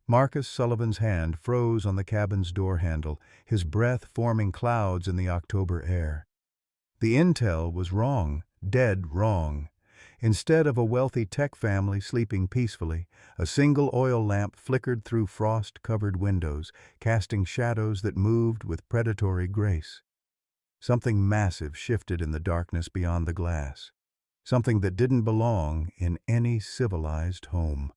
Marcus Sullivan's hand froze on the cabin's door handle, his breath forming clouds in the October air. The intel was wrong, dead wrong. Instead of a wealthy tech family sleeping peacefully, a single oil lamp flickered through frost-covered windows, casting shadows that moved with predatory grace. Something massive shifted in the darkness beyond the glass. Something that didn't belong in any civilized home.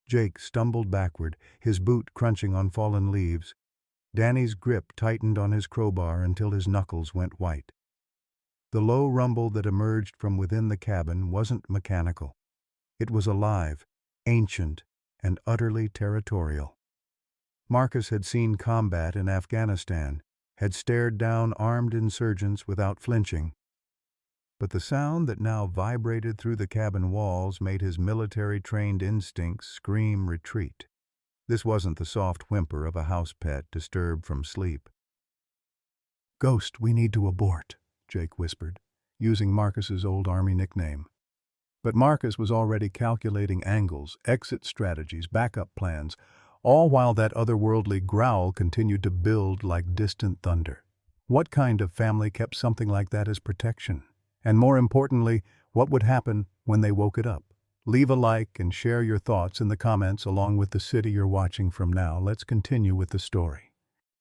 Jake stumbled backward, his boot crunching on fallen leaves. Danny's grip tightened on his crowbar until his knuckles went white. The low rumble that emerged from within the cabin wasn't mechanical. It was alive, ancient, and utterly territorial. Marcus had seen combat in Afghanistan, had stared down armed insurgents without flinching. But the sound that now vibrated through the cabin walls made his military-trained instincts scream retreat. This wasn't the soft whimper of a house pet disturbed from sleep. "Ghost, we need to abort," Jake whispered, using Marcus's old Army nickname. But Marcus was already calculating angles, exit strategies, backup plans, all while that otherworldly growl continued to build like distant thunder. What kind of family kept something like that as protection? And more importantly, what would happen when they woke it up? Leave a like and share your thoughts in the comments along with the city you're watching from now. Let's continue with the story.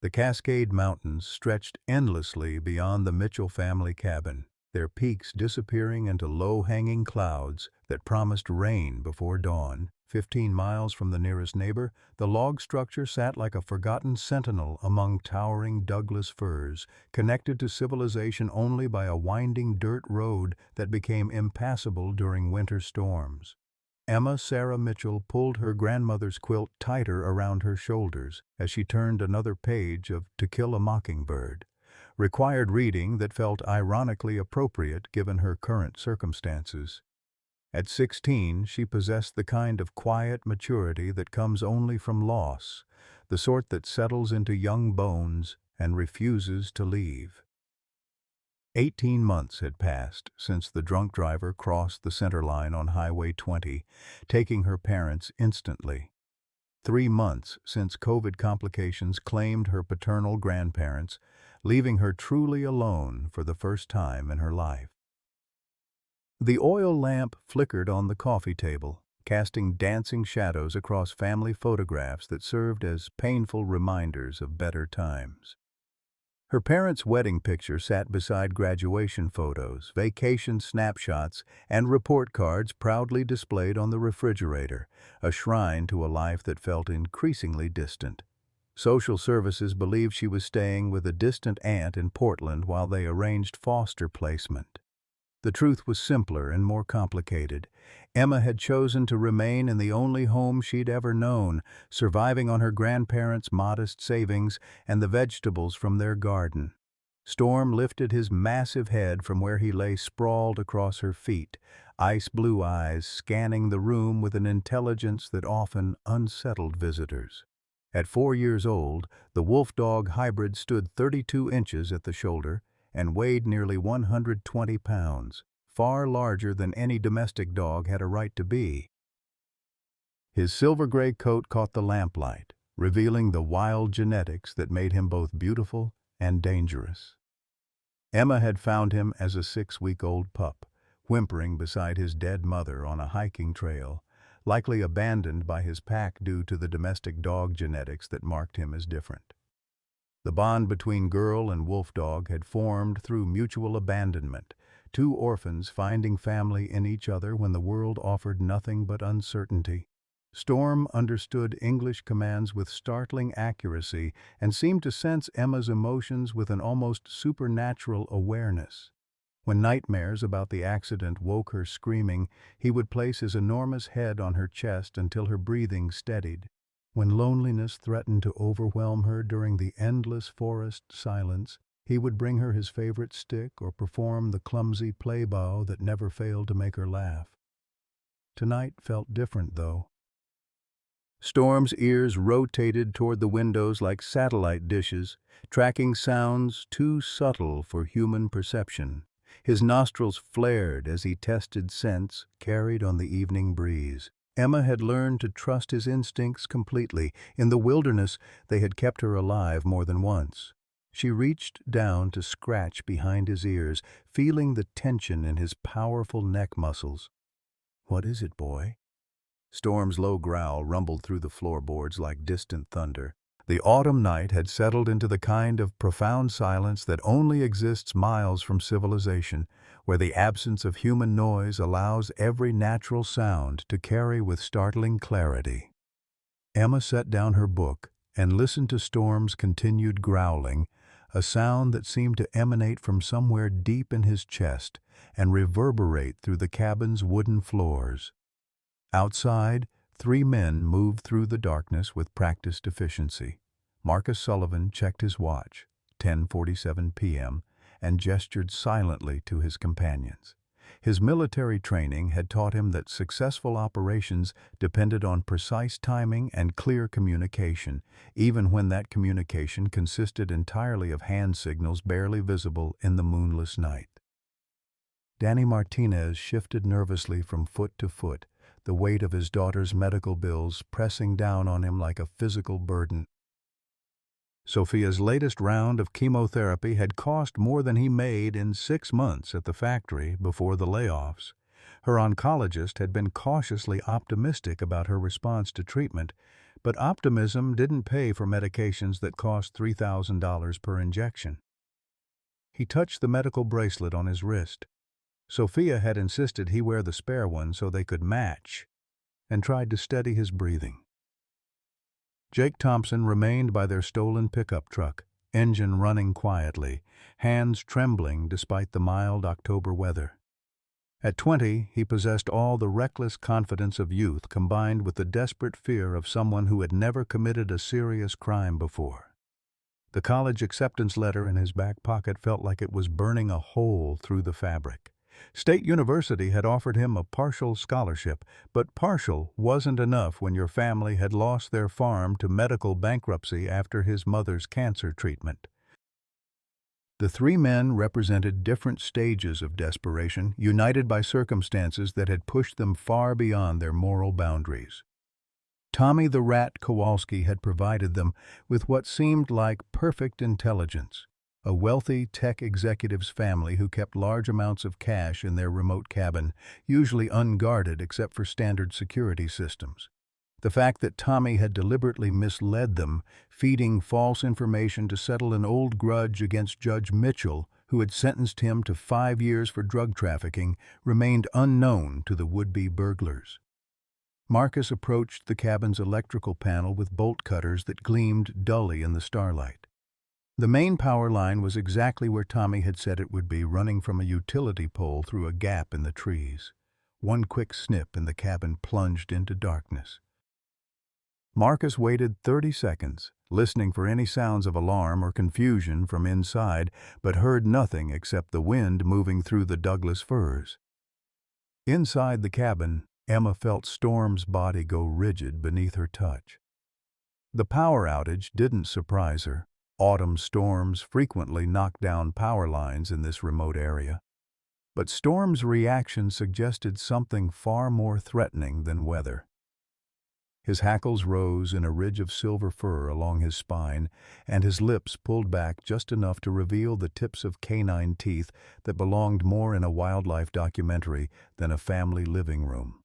The Cascade Mountains stretched endlessly beyond the Mitchell family cabin, their peaks disappearing into low-hanging clouds that promised rain before dawn. 15 miles from the nearest neighbor, the log structure sat like a forgotten sentinel among towering Douglas firs, connected to civilization only by a winding dirt road that became impassable during winter storms. Emma Sarah Mitchell pulled her grandmother's quilt tighter around her shoulders as she turned another page of To Kill a Mockingbird, required reading that felt ironically appropriate given her current circumstances. At 16, she possessed the kind of quiet maturity that comes only from loss, the sort that settles into young bones and refuses to leave. 18 months had passed since the drunk driver crossed the center line on Highway 20, taking her parents instantly. 3 months since COVID complications claimed her paternal grandparents, leaving her truly alone for the first time in her life. The oil lamp flickered on the coffee table, casting dancing shadows across family photographs that served as painful reminders of better times. Her parents' wedding picture sat beside graduation photos, vacation snapshots, and report cards proudly displayed on the refrigerator, a shrine to a life that felt increasingly distant. Social services believed she was staying with a distant aunt in Portland while they arranged foster placement. The truth was simpler and more complicated. Emma had chosen to remain in the only home she'd ever known, surviving on her grandparents' modest savings and the vegetables from their garden. Storm lifted his massive head from where he lay sprawled across her feet, ice-blue eyes scanning the room with an intelligence that often unsettled visitors. At 4 years old, the wolf-dog hybrid stood 32 inches at the shoulder and weighed nearly 120 pounds, far larger than any domestic dog had a right to be. His silver-gray coat caught the lamplight, revealing the wild genetics that made him both beautiful and dangerous. Emma had found him as a 6-week-old pup, whimpering beside his dead mother on a hiking trail, likely abandoned by his pack due to the domestic dog genetics that marked him as different. The bond between girl and wolf dog had formed through mutual abandonment, 2 orphans finding family in each other when the world offered nothing but uncertainty. Storm understood English commands with startling accuracy and seemed to sense Emma's emotions with an almost supernatural awareness. When nightmares about the accident woke her screaming, he would place his enormous head on her chest until her breathing steadied. When loneliness threatened to overwhelm her during the endless forest silence, he would bring her his favorite stick or perform the clumsy play-bow that never failed to make her laugh. Tonight felt different, though. Storm's ears rotated toward the windows like satellite dishes, tracking sounds too subtle for human perception. His nostrils flared as he tested scents carried on the evening breeze. Emma had learned to trust his instincts completely. In the wilderness, they had kept her alive more than once. She reached down to scratch behind his ears, feeling the tension in his powerful neck muscles. "What is it, boy?" Storm's low growl rumbled through the floorboards like distant thunder. The autumn night had settled into the kind of profound silence that only exists miles from civilization, where the absence of human noise allows every natural sound to carry with startling clarity. Emma set down her book and listened to Storm's continued growling, a sound that seemed to emanate from somewhere deep in his chest and reverberate through the cabin's wooden floors. Outside, 3 men moved through the darkness with practiced efficiency. Marcus Sullivan checked his watch, 10:47 p.m., and gestured silently to his companions. His military training had taught him that successful operations depended on precise timing and clear communication, even when that communication consisted entirely of hand signals barely visible in the moonless night. Danny Martinez shifted nervously from foot to foot, the weight of his daughter's medical bills pressing down on him like a physical burden. Sophia's latest round of chemotherapy had cost more than he made in 6 months at the factory before the layoffs. Her oncologist had been cautiously optimistic about her response to treatment, but optimism didn't pay for medications that cost $3,000 per injection. He touched the medical bracelet on his wrist. Sophia had insisted he wear the spare one so they could match, and tried to steady his breathing. Jake Thompson remained by their stolen pickup truck, engine running quietly, hands trembling despite the mild October weather. At 20, he possessed all the reckless confidence of youth combined with the desperate fear of someone who had never committed a serious crime before. The college acceptance letter in his back pocket felt like it was burning a hole through the fabric. State University had offered him a partial scholarship, but partial wasn't enough when your family had lost their farm to medical bankruptcy after his mother's cancer treatment. The 3 men represented different stages of desperation, united by circumstances that had pushed them far beyond their moral boundaries. Tommy the Rat Kowalski had provided them with what seemed like perfect intelligence. A wealthy tech executive's family who kept large amounts of cash in their remote cabin, usually unguarded except for standard security systems. The fact that Tommy had deliberately misled them, feeding false information to settle an old grudge against Judge Mitchell, who had sentenced him to 5 years for drug trafficking, remained unknown to the would-be burglars. Marcus approached the cabin's electrical panel with bolt cutters that gleamed dully in the starlight. The main power line was exactly where Tommy had said it would be, running from a utility pole through a gap in the trees. One quick snip and the cabin plunged into darkness. Marcus waited 30 seconds, listening for any sounds of alarm or confusion from inside, but heard nothing except the wind moving through the Douglas firs. Inside the cabin, Emma felt Storm's body go rigid beneath her touch. The power outage didn't surprise her. Autumn storms frequently knocked down power lines in this remote area. But Storm's reaction suggested something far more threatening than weather. His hackles rose in a ridge of silver fur along his spine, and his lips pulled back just enough to reveal the tips of canine teeth that belonged more in a wildlife documentary than a family living room.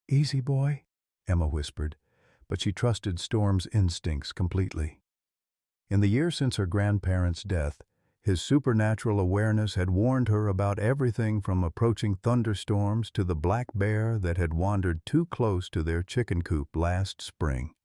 "Easy, boy," Emma whispered, but she trusted Storm's instincts completely. In the year since her grandparents' death, his supernatural awareness had warned her about everything from approaching thunderstorms to the black bear that had wandered too close to their chicken coop last spring.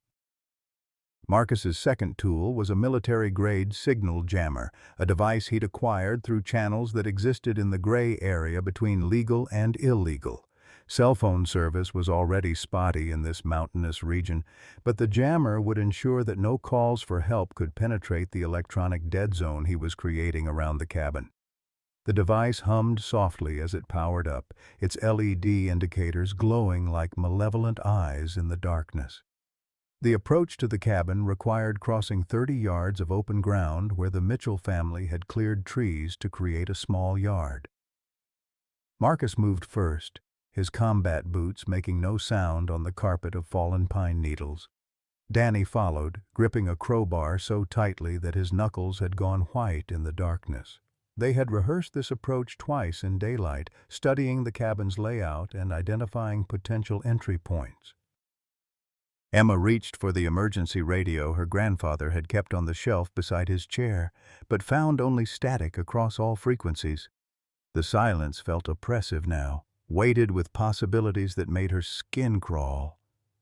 Marcus's second tool was a military-grade signal jammer, a device he'd acquired through channels that existed in the gray area between legal and illegal. Cell phone service was already spotty in this mountainous region, but the jammer would ensure that no calls for help could penetrate the electronic dead zone he was creating around the cabin. The device hummed softly as it powered up, its LED indicators glowing like malevolent eyes in the darkness. The approach to the cabin required crossing 30 yards of open ground where the Mitchell family had cleared trees to create a small yard. Marcus moved first, his combat boots making no sound on the carpet of fallen pine needles. Danny followed, gripping a crowbar so tightly that his knuckles had gone white in the darkness. They had rehearsed this approach twice in daylight, studying the cabin's layout and identifying potential entry points. Emma reached for the emergency radio her grandfather had kept on the shelf beside his chair, but found only static across all frequencies. The silence felt oppressive now, weighted with possibilities that made her skin crawl.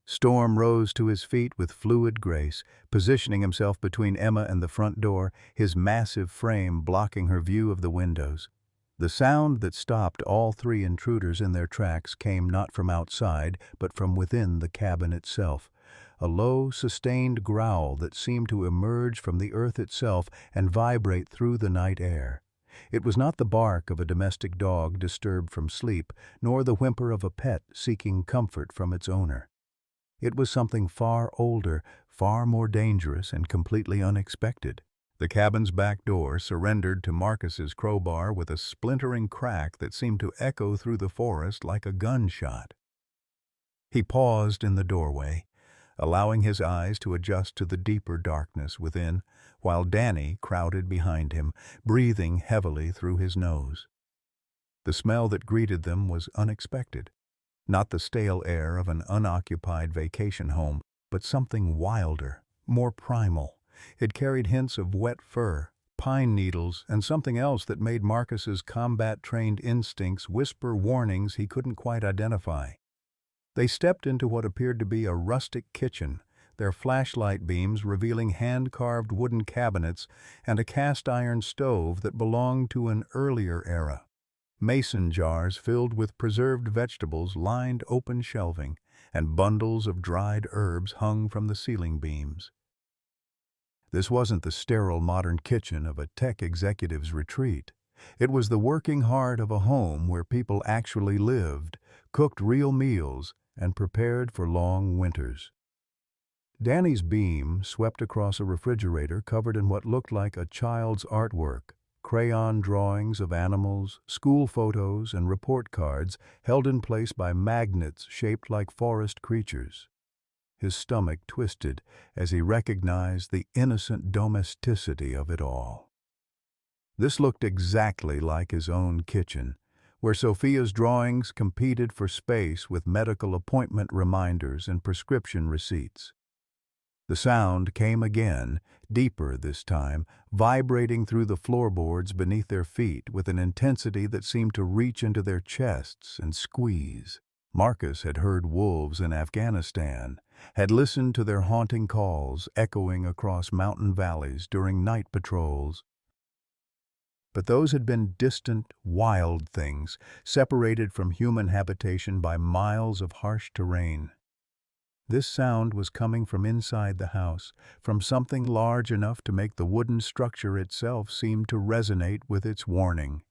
Storm rose to his feet with fluid grace, positioning himself between Emma and the front door, his massive frame blocking her view of the windows. The sound that stopped all three intruders in their tracks came not from outside, but from within the cabin itself. A low, sustained growl that seemed to emerge from the earth itself and vibrate through the night air. It was not the bark of a domestic dog disturbed from sleep, nor the whimper of a pet seeking comfort from its owner. It was something far older, far more dangerous, and completely unexpected. The cabin's back door surrendered to Marcus's crowbar with a splintering crack that seemed to echo through the forest like a gunshot. He paused in the doorway, allowing his eyes to adjust to the deeper darkness within, while Danny crowded behind him, breathing heavily through his nose. The smell that greeted them was unexpected. Not the stale air of an unoccupied vacation home, but something wilder, more primal. It carried hints of wet fur, pine needles, and something else that made Marcus's combat-trained instincts whisper warnings he couldn't quite identify. They stepped into what appeared to be a rustic kitchen, their flashlight beams revealing hand-carved wooden cabinets and a cast-iron stove that belonged to an earlier era. Mason jars filled with preserved vegetables lined open shelving, and bundles of dried herbs hung from the ceiling beams. This wasn't the sterile modern kitchen of a tech executive's retreat. It was the working heart of a home where people actually lived, cooked real meals, and prepared for long winters. Danny's beam swept across a refrigerator covered in what looked like a child's artwork. Crayon drawings of animals, school photos, and report cards held in place by magnets shaped like forest creatures. His stomach twisted as he recognized the innocent domesticity of it all. This looked exactly like his own kitchen, where Sophia's drawings competed for space with medical appointment reminders and prescription receipts. The sound came again, deeper this time, vibrating through the floorboards beneath their feet with an intensity that seemed to reach into their chests and squeeze. Marcus had heard wolves in Afghanistan, had listened to their haunting calls echoing across mountain valleys during night patrols. But those had been distant, wild things, separated from human habitation by miles of harsh terrain. This sound was coming from inside the house, from something large enough to make the wooden structure itself seem to resonate with its warning.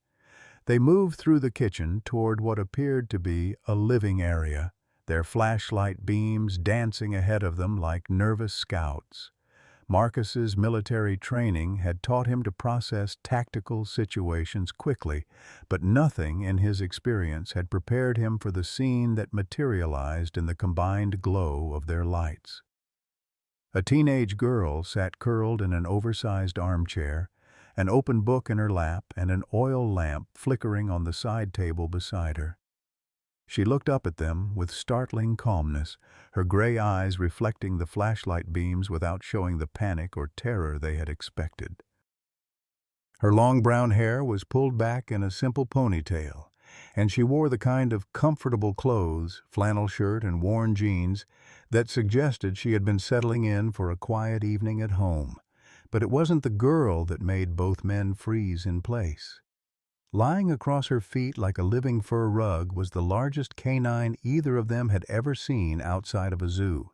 They moved through the kitchen toward what appeared to be a living area, their flashlight beams dancing ahead of them like nervous scouts. Marcus's military training had taught him to process tactical situations quickly, but nothing in his experience had prepared him for the scene that materialized in the combined glow of their lights. A teenage girl sat curled in an oversized armchair, an open book in her lap and an oil lamp flickering on the side table beside her. She looked up at them with startling calmness, her gray eyes reflecting the flashlight beams without showing the panic or terror they had expected. Her long brown hair was pulled back in a simple ponytail, and she wore the kind of comfortable clothes, flannel shirt and worn jeans, that suggested she had been settling in for a quiet evening at home. But it wasn't the girl that made both men freeze in place. Lying across her feet like a living fur rug was the largest canine either of them had ever seen outside of a zoo.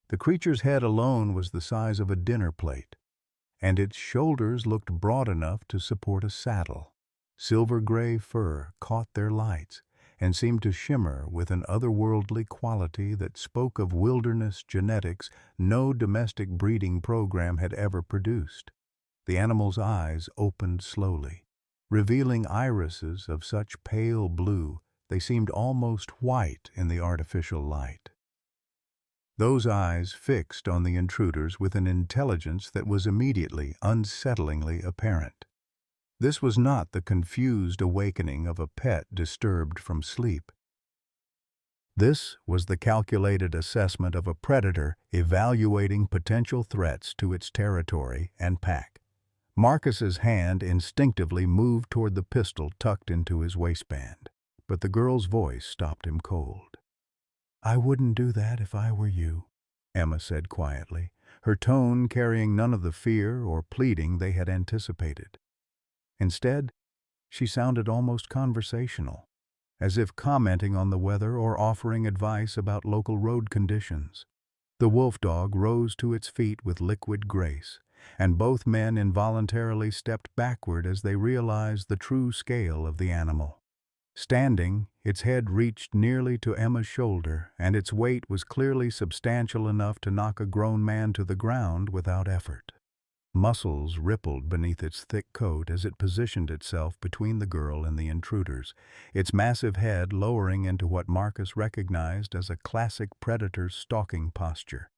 The creature's head alone was the size of a dinner plate, and its shoulders looked broad enough to support a saddle. Silver-gray fur caught their lights and seemed to shimmer with an otherworldly quality that spoke of wilderness genetics no domestic breeding program had ever produced. The animal's eyes opened slowly, revealing irises of such pale blue They seemed almost white in the artificial light. Those eyes fixed on the intruders with an intelligence that was immediately, unsettlingly apparent. This was not the confused awakening of a pet disturbed from sleep. This was the calculated assessment of a predator evaluating potential threats to its territory and pack. Marcus's hand instinctively moved toward the pistol tucked into his waistband, but the girl's voice stopped him cold. "I wouldn't do that if I were you," Emma said quietly, her tone carrying none of the fear or pleading they had anticipated. Instead, she sounded almost conversational, as if commenting on the weather or offering advice about local road conditions. The wolf dog rose to its feet with liquid grace, and both men involuntarily stepped backward as they realized the true scale of the animal. Standing, its head reached nearly to Emma's shoulder, and its weight was clearly substantial enough to knock a grown man to the ground without effort. Muscles rippled beneath its thick coat as it positioned itself between the girl and the intruders, its massive head lowering into what Marcus recognized as a classic predator's stalking posture.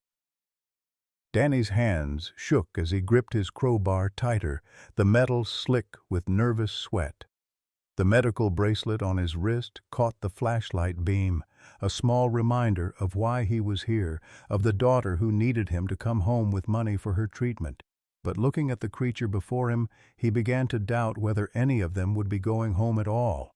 Danny's hands shook as he gripped his crowbar tighter, the metal slick with nervous sweat. The medical bracelet on his wrist caught the flashlight beam, a small reminder of why he was here, of the daughter who needed him to come home with money for her treatment. But looking at the creature before him, he began to doubt whether any of them would be going home at all.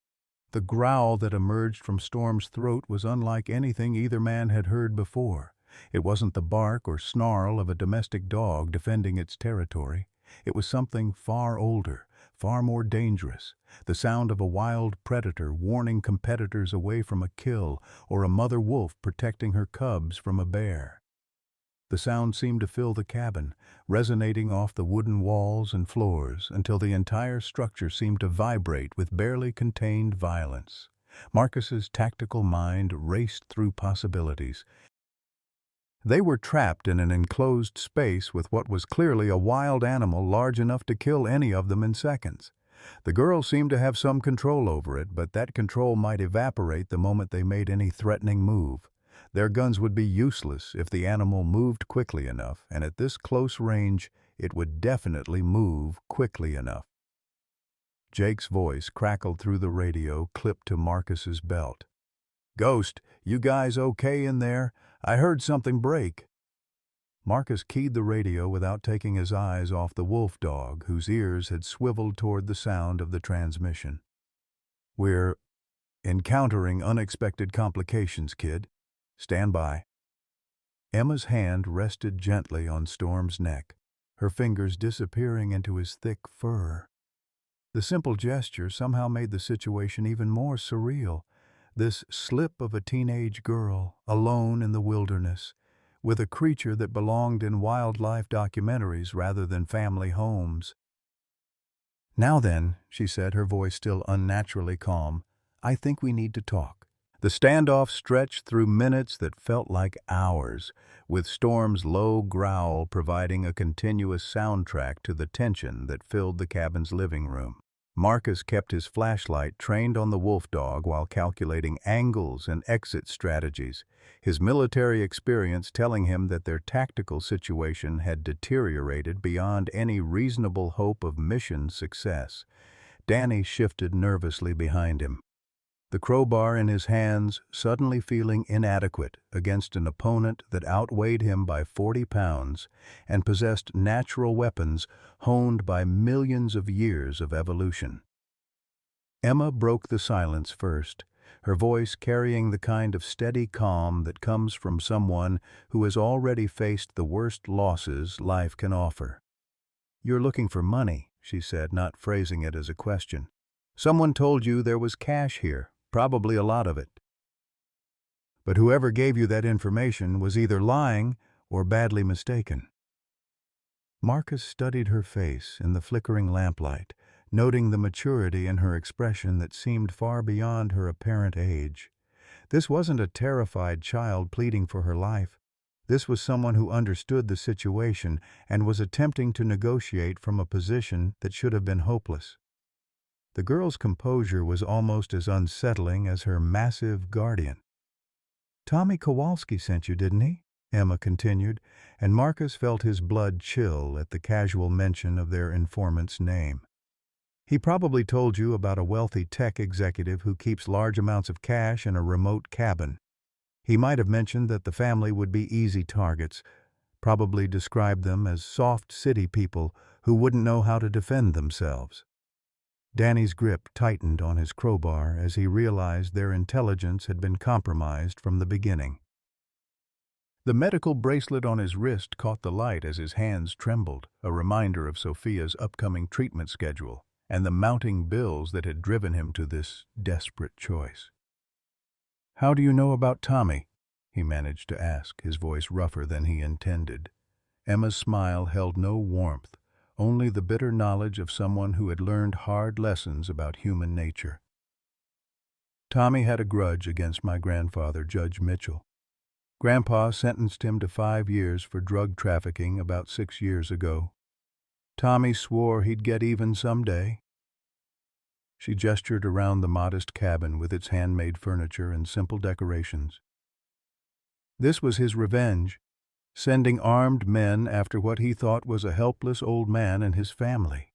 The growl that emerged from Storm's throat was unlike anything either man had heard before. It wasn't the bark or snarl of a domestic dog defending its territory. It was something far older, far more dangerous, the sound of a wild predator warning competitors away from a kill, or a mother wolf protecting her cubs from a bear. The sound seemed to fill the cabin, resonating off the wooden walls and floors until the entire structure seemed to vibrate with barely contained violence. Marcus's tactical mind raced through possibilities. They were trapped in an enclosed space with what was clearly a wild animal large enough to kill any of them in seconds. The girl seemed to have some control over it, but that control might evaporate the moment they made any threatening move. Their guns would be useless if the animal moved quickly enough, and at this close range, it would definitely move quickly enough. Jake's voice crackled through the radio clipped to Marcus's belt. "Ghost, you guys okay in there? I heard something break." Marcus keyed the radio without taking his eyes off the wolf dog, whose ears had swiveled toward the sound of the transmission. "We're encountering unexpected complications, kid. Stand by." Emma's hand rested gently on Storm's neck, her fingers disappearing into his thick fur. The simple gesture somehow made the situation even more surreal. This slip of a teenage girl, alone in the wilderness, with a creature that belonged in wildlife documentaries rather than family homes. "Now then," she said, her voice still unnaturally calm, "I think we need to talk." The standoff stretched through minutes that felt like hours, with Storm's low growl providing a continuous soundtrack to the tension that filled the cabin's living room. Marcus kept his flashlight trained on the wolf dog while calculating angles and exit strategies, his military experience telling him that their tactical situation had deteriorated beyond any reasonable hope of mission success. Danny shifted nervously behind him, the crowbar in his hands suddenly feeling inadequate against an opponent that outweighed him by 40 pounds and possessed natural weapons honed by millions of years of evolution. Emma broke the silence first, her voice carrying the kind of steady calm that comes from someone who has already faced the worst losses life can offer. "You're looking for money," she said, not phrasing it as a question. "Someone told you there was cash here. Probably a lot of it. But whoever gave you that information was either lying or badly mistaken." Marcus studied her face in the flickering lamplight, noting the maturity in her expression that seemed far beyond her apparent age. This wasn't a terrified child pleading for her life. This was someone who understood the situation and was attempting to negotiate from a position that should have been hopeless. The girl's composure was almost as unsettling as her massive guardian. "Tommy Kowalski sent you, didn't he?" Emma continued, and Marcus felt his blood chill at the casual mention of their informant's name. "He probably told you about a wealthy tech executive who keeps large amounts of cash in a remote cabin. He might have mentioned that the family would be easy targets, probably described them as soft city people who wouldn't know how to defend themselves." Danny's grip tightened on his crowbar as he realized their intelligence had been compromised from the beginning. The medical bracelet on his wrist caught the light as his hands trembled, a reminder of Sophia's upcoming treatment schedule and the mounting bills that had driven him to this desperate choice. "How do you know about Tommy?" he managed to ask, his voice rougher than he intended. Emma's smile held no warmth, only the bitter knowledge of someone who had learned hard lessons about human nature. "Tommy had a grudge against my grandfather, Judge Mitchell. Grandpa sentenced him to 5 years for drug trafficking about 6 years ago. Tommy swore he'd get even someday." She gestured around the modest cabin with its handmade furniture and simple decorations. "This was his revenge, sending armed men after what he thought was a helpless old man and his family."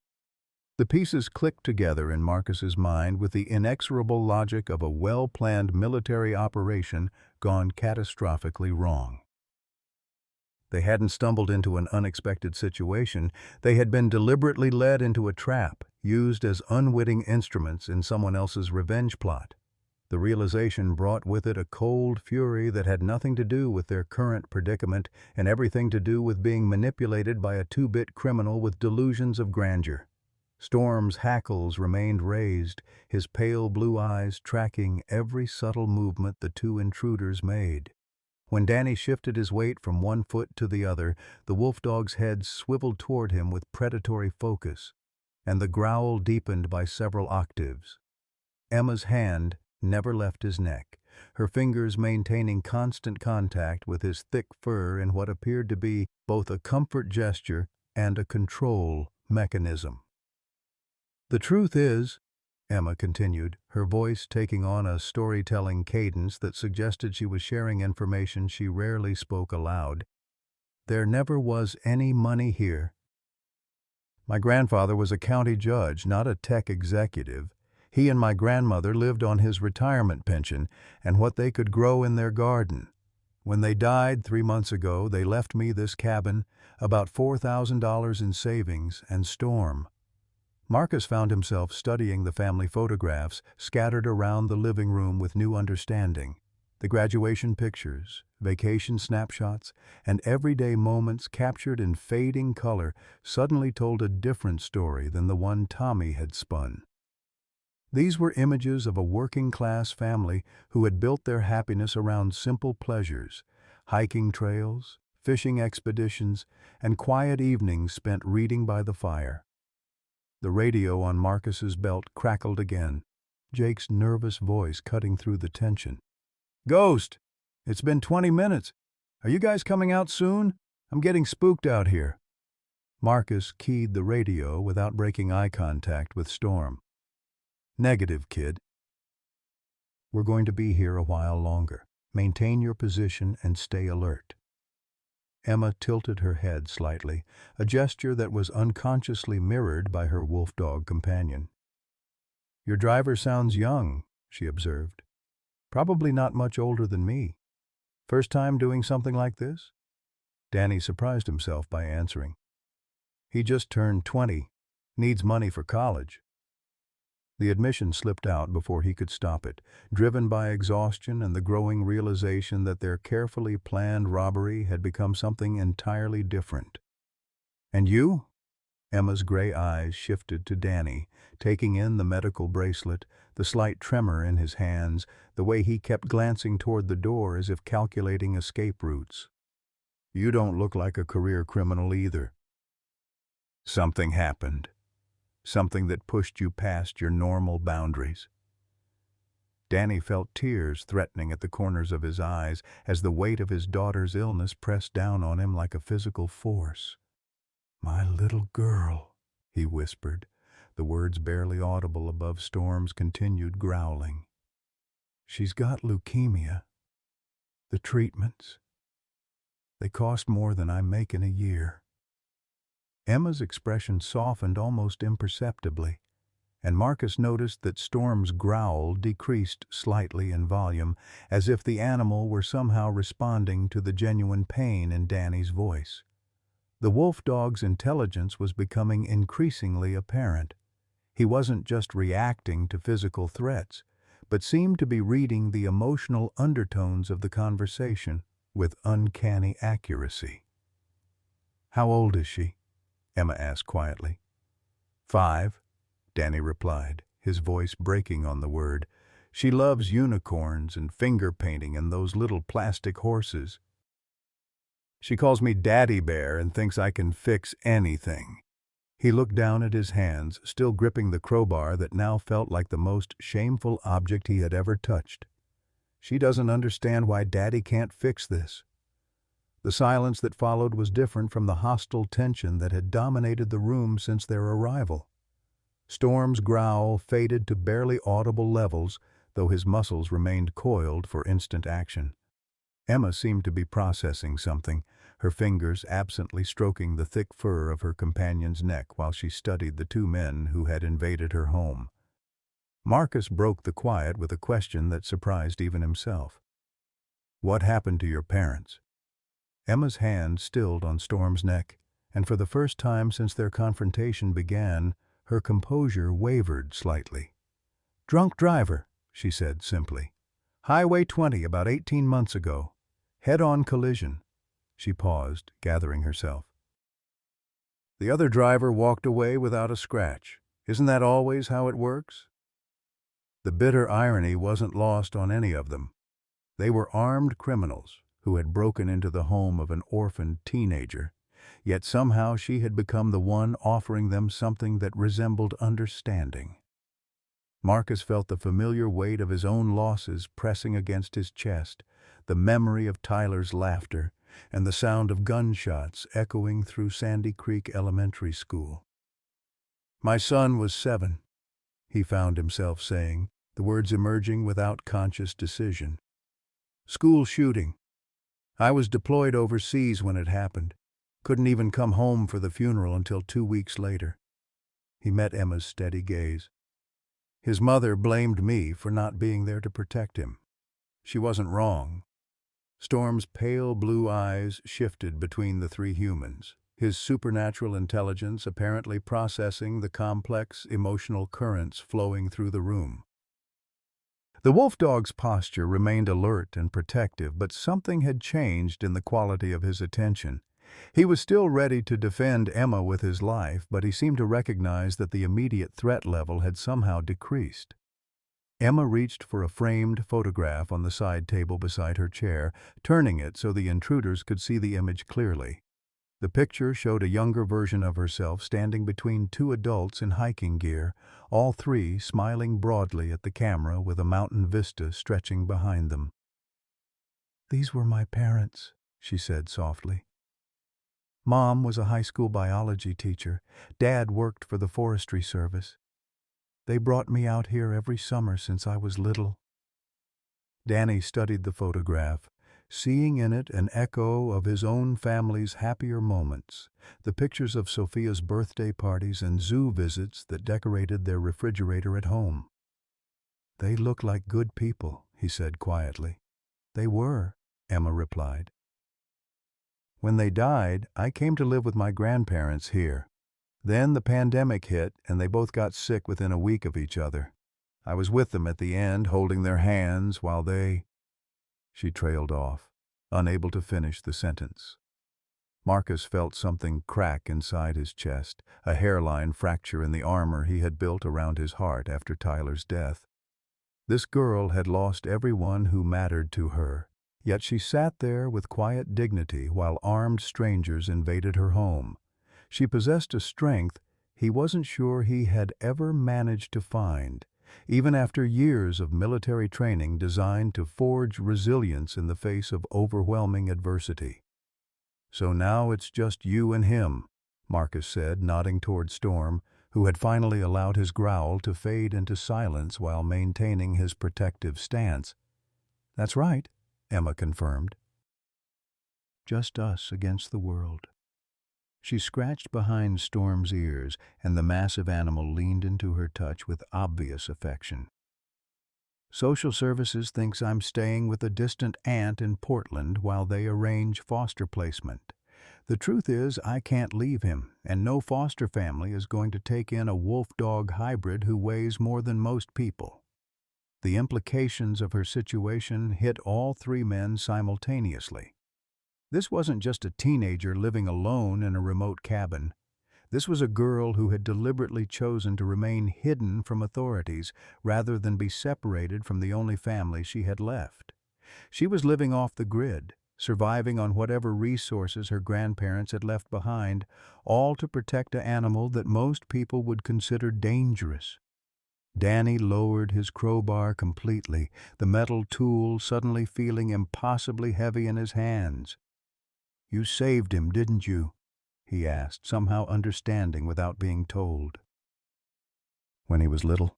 The pieces clicked together in Marcus's mind with the inexorable logic of a well-planned military operation gone catastrophically wrong. They hadn't stumbled into an unexpected situation. They had been deliberately led into a trap, used as unwitting instruments in someone else's revenge plot. The realization brought with it a cold fury that had nothing to do with their current predicament and everything to do with being manipulated by a two-bit criminal with delusions of grandeur. Storm's hackles remained raised, his pale blue eyes tracking every subtle movement the two intruders made. When Danny shifted his weight from one foot to the other, the wolfdog's head swiveled toward him with predatory focus, and the growl deepened by several octaves. Emma's hand never left his neck, her fingers maintaining constant contact with his thick fur in what appeared to be both a comfort gesture and a control mechanism. "The truth is," Emma continued, her voice taking on a storytelling cadence that suggested she was sharing information she rarely spoke aloud, "there never was any money here. My grandfather was a county judge, not a tech executive. He and my grandmother lived on his retirement pension and what they could grow in their garden. When they died 3 months ago, they left me this cabin, about $4,000 in savings, and Storm." Marcus found himself studying the family photographs scattered around the living room with new understanding. The graduation pictures, vacation snapshots, and everyday moments captured in fading color suddenly told a different story than the one Tommy had spun. These were images of a working-class family who had built their happiness around simple pleasures, hiking trails, fishing expeditions, and quiet evenings spent reading by the fire. The radio on Marcus's belt crackled again, Jake's nervous voice cutting through the tension. "Ghost! It's been 20 minutes. Are you guys coming out soon? I'm getting spooked out here." Marcus keyed the radio without breaking eye contact with Storm. "Negative, kid. We're going to be here a while longer. Maintain your position and stay alert." Emma tilted her head slightly, a gesture that was unconsciously mirrored by her wolfdog companion. "Your driver sounds young," she observed. "Probably not much older than me. First time doing something like this?" Danny surprised himself by answering. "He just turned 20. Needs money for college." The admission slipped out before he could stop it, driven by exhaustion and the growing realization that their carefully planned robbery had become something entirely different. "And you?" Emma's gray eyes shifted to Danny, taking in the medical bracelet, the slight tremor in his hands, the way he kept glancing toward the door as if calculating escape routes. "You don't look like a career criminal either." "Something happened. Something that pushed you past your normal boundaries." Danny felt tears threatening at the corners of his eyes as the weight of his daughter's illness pressed down on him like a physical force. "My little girl," he whispered, the words barely audible above Storm's continued growling. "She's got leukemia. The treatments, they cost more than I make in a year." Emma's expression softened almost imperceptibly, and Marcus noticed that Storm's growl decreased slightly in volume, as if the animal were somehow responding to the genuine pain in Danny's voice. The wolf dog's intelligence was becoming increasingly apparent. He wasn't just reacting to physical threats, but seemed to be reading the emotional undertones of the conversation with uncanny accuracy. "How old is she?" Emma asked quietly. "5," Danny replied, his voice breaking on the word. "She loves unicorns and finger painting and those little plastic horses. She calls me Daddy Bear and thinks I can fix anything." He looked down at his hands, still gripping the crowbar that now felt like the most shameful object he had ever touched. "She doesn't understand why Daddy can't fix this." The silence that followed was different from the hostile tension that had dominated the room since their arrival. Storm's growl faded to barely audible levels, though his muscles remained coiled for instant action. Emma seemed to be processing something, her fingers absently stroking the thick fur of her companion's neck while she studied the two men who had invaded her home. Marcus broke the quiet with a question that surprised even himself. "What happened to your parents?" Emma's hand stilled on Storm's neck, and for the first time since their confrontation began, her composure wavered slightly. "Drunk driver," she said simply. "Highway 20 about 18 months ago. Head-on collision." She paused, gathering herself. "The other driver walked away without a scratch. Isn't that always how it works?" The bitter irony wasn't lost on any of them. They were armed criminals who had broken into the home of an orphaned teenager, yet somehow she had become the one offering them something that resembled understanding. Marcus felt the familiar weight of his own losses pressing against his chest, the memory of Tyler's laughter, and the sound of gunshots echoing through Sandy Creek Elementary School. "My son was 7, he found himself saying, the words emerging without conscious decision. "School shooting. I was deployed overseas when it happened. Couldn't even come home for the funeral until 2 weeks later." He met Emma's steady gaze. "His mother blamed me for not being there to protect him. She wasn't wrong." Storm's pale blue eyes shifted between the three humans, his supernatural intelligence apparently processing the complex emotional currents flowing through the room. The wolf dog's posture remained alert and protective, but something had changed in the quality of his attention. He was still ready to defend Emma with his life, but he seemed to recognize that the immediate threat level had somehow decreased. Emma reached for a framed photograph on the side table beside her chair, turning it so the intruders could see the image clearly. The picture showed a younger version of herself standing between two adults in hiking gear, all three smiling broadly at the camera with a mountain vista stretching behind them. "These were my parents," she said softly. "Mom was a high school biology teacher. Dad worked for the Forestry Service. They brought me out here every summer since I was little." Danny studied the photograph, seeing in it an echo of his own family's happier moments, the pictures of Sophia's birthday parties and zoo visits that decorated their refrigerator at home. "They look like good people," he said quietly. "They were," Emma replied. "When they died, I came to live with my grandparents here. Then the pandemic hit, and they both got sick within a week of each other. I was with them at the end, holding their hands while they—" She trailed off, unable to finish the sentence. Marcus felt something crack inside his chest, a hairline fracture in the armor he had built around his heart after Tyler's death. This girl had lost everyone who mattered to her, yet she sat there with quiet dignity while armed strangers invaded her home. She possessed a strength he wasn't sure he had ever managed to find, even after years of military training designed to forge resilience in the face of overwhelming adversity. "So now it's just you and him," Marcus said, nodding toward Storm, who had finally allowed his growl to fade into silence while maintaining his protective stance. "That's right," Emma confirmed. "Just us against the world." She scratched behind Storm's ears, and the massive animal leaned into her touch with obvious affection. "Social Services thinks I'm staying with a distant aunt in Portland while they arrange foster placement. The truth is, I can't leave him, and no foster family is going to take in a wolf-dog hybrid who weighs more than most people." The implications of her situation hit all three men simultaneously. This wasn't just a teenager living alone in a remote cabin. This was a girl who had deliberately chosen to remain hidden from authorities rather than be separated from the only family she had left. She was living off the grid, surviving on whatever resources her grandparents had left behind, all to protect an animal that most people would consider dangerous. Danny lowered his crowbar completely, the metal tool suddenly feeling impossibly heavy in his hands. "You saved him, didn't you?" he asked, somehow understanding without being told. "When he was little."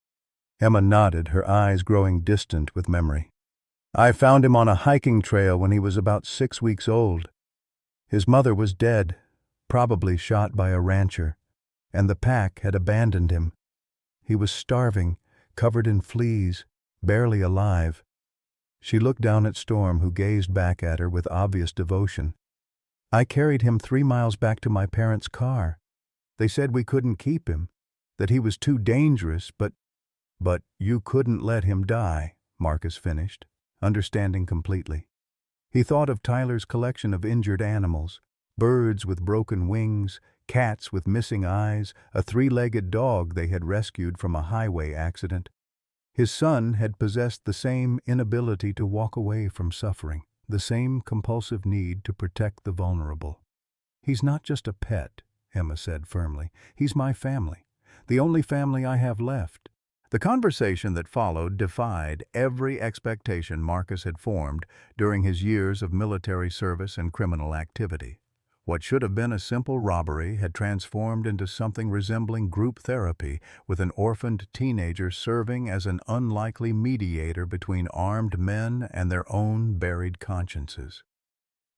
Emma nodded, her eyes growing distant with memory. "I found him on a hiking trail when he was about 6 weeks old. His mother was dead, probably shot by a rancher, and the pack had abandoned him. He was starving, covered in fleas, barely alive." She looked down at Storm, who gazed back at her with obvious devotion. "I carried him 3 miles back to my parents' car. They said we couldn't keep him, that he was too dangerous, but you couldn't let him die," Marcus finished, understanding completely. He thought of Tyler's collection of injured animals, birds with broken wings, cats with missing eyes, a 3-legged dog they had rescued from a highway accident. His son had possessed the same inability to walk away from suffering, the same compulsive need to protect the vulnerable. "He's not just a pet," Emma said firmly. "He's my family, the only family I have left." The conversation that followed defied every expectation Marcus had formed during his years of military service and criminal activity. What should have been a simple robbery had transformed into something resembling group therapy, with an orphaned teenager serving as an unlikely mediator between armed men and their own buried consciences.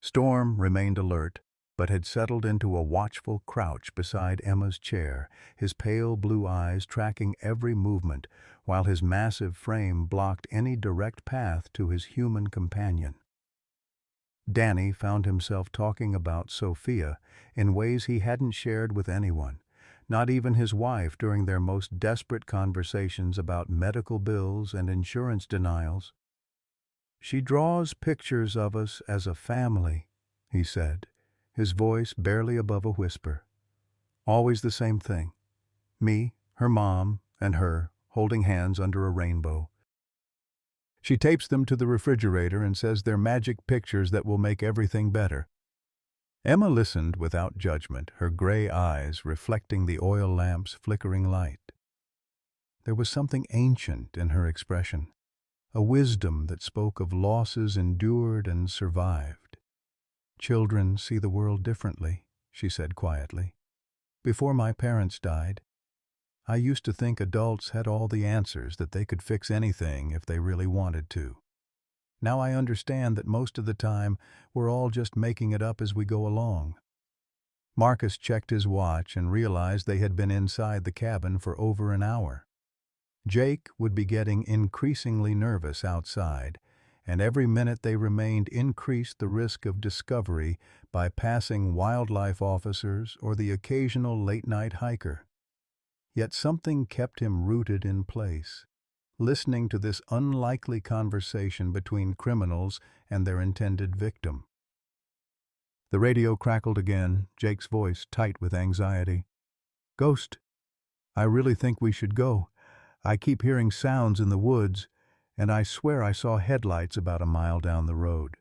Storm remained alert, but had settled into a watchful crouch beside Emma's chair, his pale blue eyes tracking every movement, while his massive frame blocked any direct path to his human companion. Danny found himself talking about Sophia in ways he hadn't shared with anyone, not even his wife during their most desperate conversations about medical bills and insurance denials. "She draws pictures of us as a family," he said, his voice barely above a whisper. "Always the same thing. Me, her mom, and her, holding hands under a rainbow. She tapes them to the refrigerator and says they're magic pictures that will make everything better." Emma listened without judgment, her gray eyes reflecting the oil lamp's flickering light. There was something ancient in her expression, a wisdom that spoke of losses endured and survived. "Children see the world differently," she said quietly. "Before my parents died, I used to think adults had all the answers, that they could fix anything if they really wanted to. Now I understand that most of the time we're all just making it up as we go along." Marcus checked his watch and realized they had been inside the cabin for over an hour. Jake would be getting increasingly nervous outside, and every minute they remained increased the risk of discovery by passing wildlife officers or the occasional late-night hiker. Yet something kept him rooted in place, listening to this unlikely conversation between criminals and their intended victim. The radio crackled again, Jake's voice tight with anxiety. "Ghost, I really think we should go. I keep hearing sounds in the woods, and I swear I saw headlights about a mile down the road."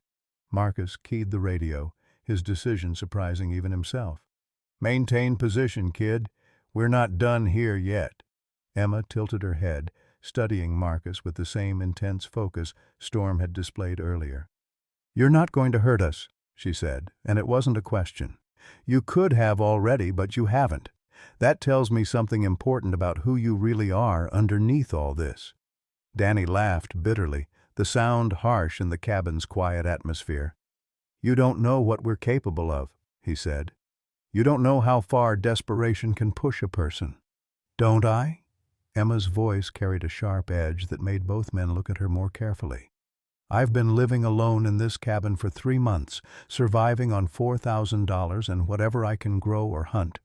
Marcus keyed the radio, his decision surprising even himself. "Maintain position, kid. We're not done here yet." Emma tilted her head, studying Marcus with the same intense focus Storm had displayed earlier. "You're not going to hurt us," she said, and it wasn't a question. "You could have already, but you haven't. That tells me something important about who you really are underneath all this." Danny laughed bitterly, the sound harsh in the cabin's quiet atmosphere. "You don't know what we're capable of," he said. "You don't know how far desperation can push a person." "Don't I?" Emma's voice carried a sharp edge that made both men look at her more carefully. "I've been living alone in this cabin for 3 months, surviving on $4,000 and whatever I can grow or hunt.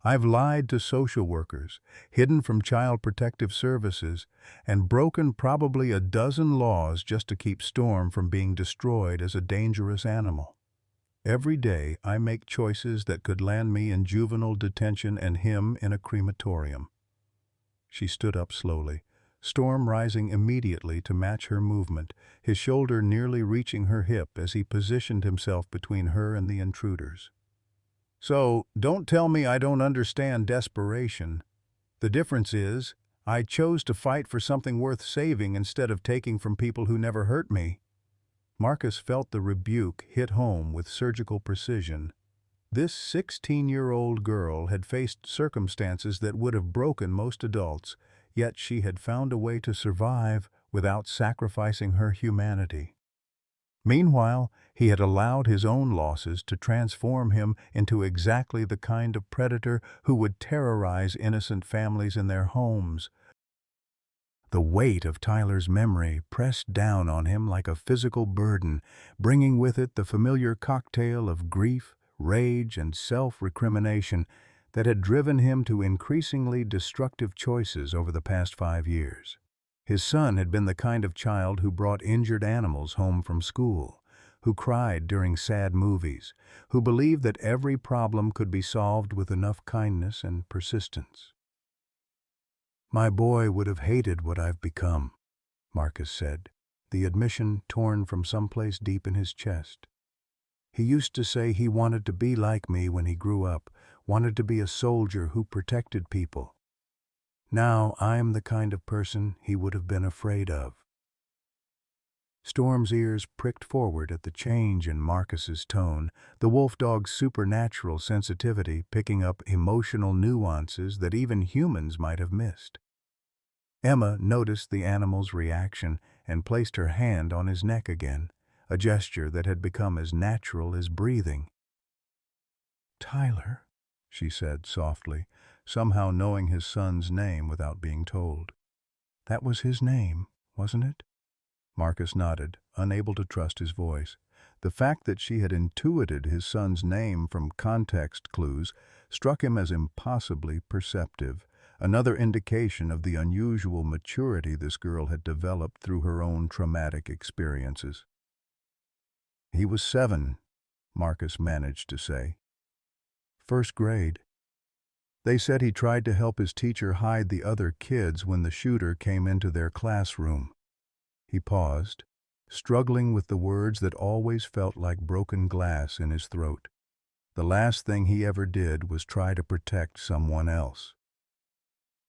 I've lied to social workers, hidden from Child Protective Services, and broken probably a dozen laws just to keep Storm from being destroyed as a dangerous animal. Every day I make choices that could land me in juvenile detention and him in a crematorium." She stood up slowly, Storm rising immediately to match her movement, his shoulder nearly reaching her hip as he positioned himself between her and the intruders. "So, don't tell me I don't understand desperation. The difference is, I chose to fight for something worth saving instead of taking from people who never hurt me." Marcus felt the rebuke hit home with surgical precision. This 16-year-old girl had faced circumstances that would have broken most adults, yet she had found a way to survive without sacrificing her humanity. Meanwhile, he had allowed his own losses to transform him into exactly the kind of predator who would terrorize innocent families in their homes. The weight of Tyler's memory pressed down on him like a physical burden, bringing with it the familiar cocktail of grief, rage, and self-recrimination that had driven him to increasingly destructive choices over the past 5 years. His son had been the kind of child who brought injured animals home from school, who cried during sad movies, who believed that every problem could be solved with enough kindness and persistence. "My boy would have hated what I've become," Marcus said, the admission torn from someplace deep in his chest. "He used to say he wanted to be like me when he grew up, wanted to be a soldier who protected people. Now I'm the kind of person he would have been afraid of." Storm's ears pricked forward at the change in Marcus's tone, the wolf dog's supernatural sensitivity picking up emotional nuances that even humans might have missed. Emma noticed the animal's reaction and placed her hand on his neck again, a gesture that had become as natural as breathing. "Tyler," she said softly, somehow knowing his son's name without being told. "That was his name, wasn't it?" Marcus nodded, unable to trust his voice. The fact that she had intuited his son's name from context clues struck him as impossibly perceptive, another indication of the unusual maturity this girl had developed through her own traumatic experiences. "He was 7, Marcus managed to say. "First grade. They said he tried to help his teacher hide the other kids when the shooter came into their classroom." He paused, struggling with the words that always felt like broken glass in his throat. The last thing he ever did was try to protect someone else.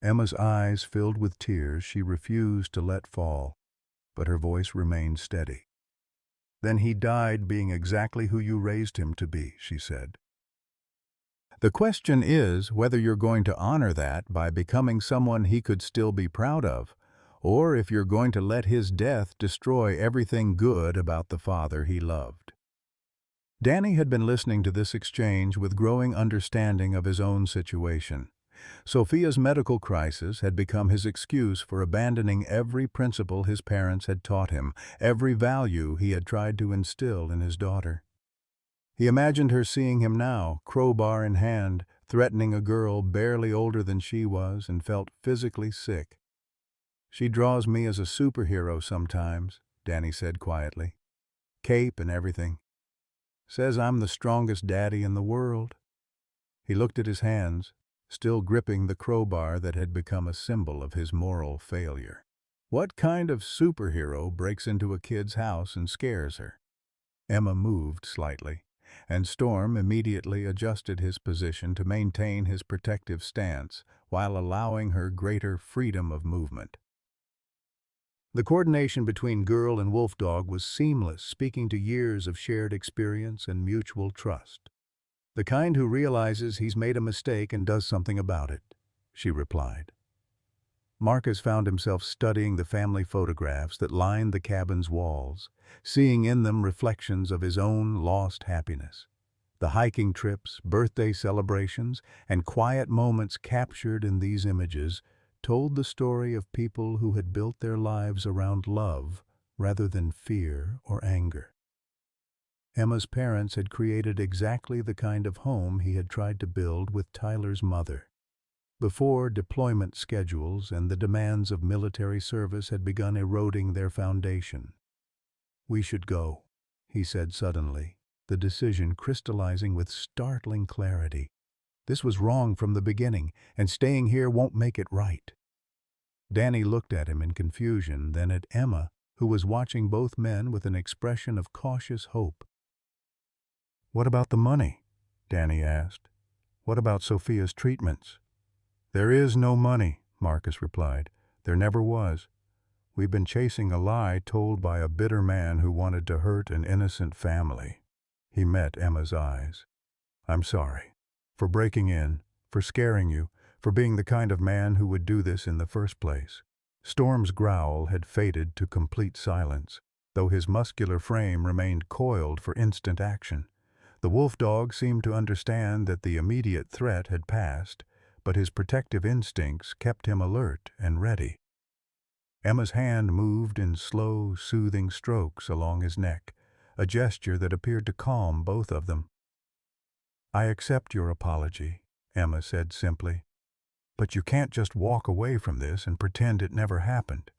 Emma's eyes filled with tears she refused to let fall, but her voice remained steady. "Then he died being exactly who you raised him to be," she said. "The question is whether you're going to honor that by becoming someone he could still be proud of, or if you're going to let his death destroy everything good about the father he loved." Danny had been listening to this exchange with growing understanding of his own situation. Sophia's medical crisis had become his excuse for abandoning every principle his parents had taught him, every value he had tried to instill in his daughter. He imagined her seeing him now, crowbar in hand, threatening a girl barely older than she was, and felt physically sick. "She draws me as a superhero sometimes," Danny said quietly. "Cape and everything. Says I'm the strongest daddy in the world." He looked at his hands, still gripping the crowbar that had become a symbol of his moral failure. "What kind of superhero breaks into a kid's house and scares her?" Emma moved slightly, and Storm immediately adjusted his position to maintain his protective stance while allowing her greater freedom of movement. The coordination between girl and wolf dog was seamless, speaking to years of shared experience and mutual trust. "The kind who realizes he's made a mistake and does something about it," she replied. Marcus found himself studying the family photographs that lined the cabin's walls, seeing in them reflections of his own lost happiness. The hiking trips, birthday celebrations, and quiet moments captured in these images told the story of people who had built their lives around love rather than fear or anger. Emma's parents had created exactly the kind of home he had tried to build with Tyler's mother. Before deployment schedules and the demands of military service had begun eroding their foundation. "We should go," he said suddenly, the decision crystallizing with startling clarity. "This was wrong from the beginning, and staying here won't make it right." Danny looked at him in confusion, then at Emma, who was watching both men with an expression of cautious hope. "What about the money?" Danny asked. "What about Sophia's treatments?" "There is no money," Marcus replied. "There never was. We've been chasing a lie told by a bitter man who wanted to hurt an innocent family." He met Emma's eyes. "I'm sorry. For breaking in, for scaring you, for being the kind of man who would do this in the first place." Storm's growl had faded to complete silence, though his muscular frame remained coiled for instant action. The wolf dog seemed to understand that the immediate threat had passed, but his protective instincts kept him alert and ready. Emma's hand moved in slow, soothing strokes along his neck, a gesture that appeared to calm both of them. "I accept your apology," Emma said simply. "But you can't just walk away from this and pretend it never happened.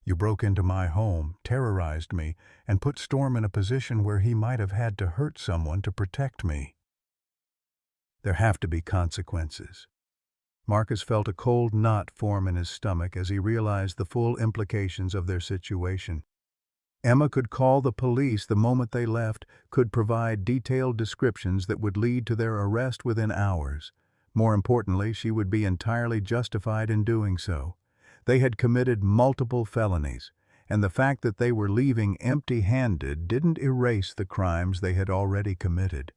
You broke into my home, terrorized me, and put Storm in a position where he might have had to hurt someone to protect me. There have to be consequences." Marcus felt a cold knot form in his stomach as he realized the full implications of their situation. Emma could call the police the moment they left, could provide detailed descriptions that would lead to their arrest within hours. More importantly, she would be entirely justified in doing so. They had committed multiple felonies, and the fact that they were leaving empty-handed didn't erase the crimes they had already committed.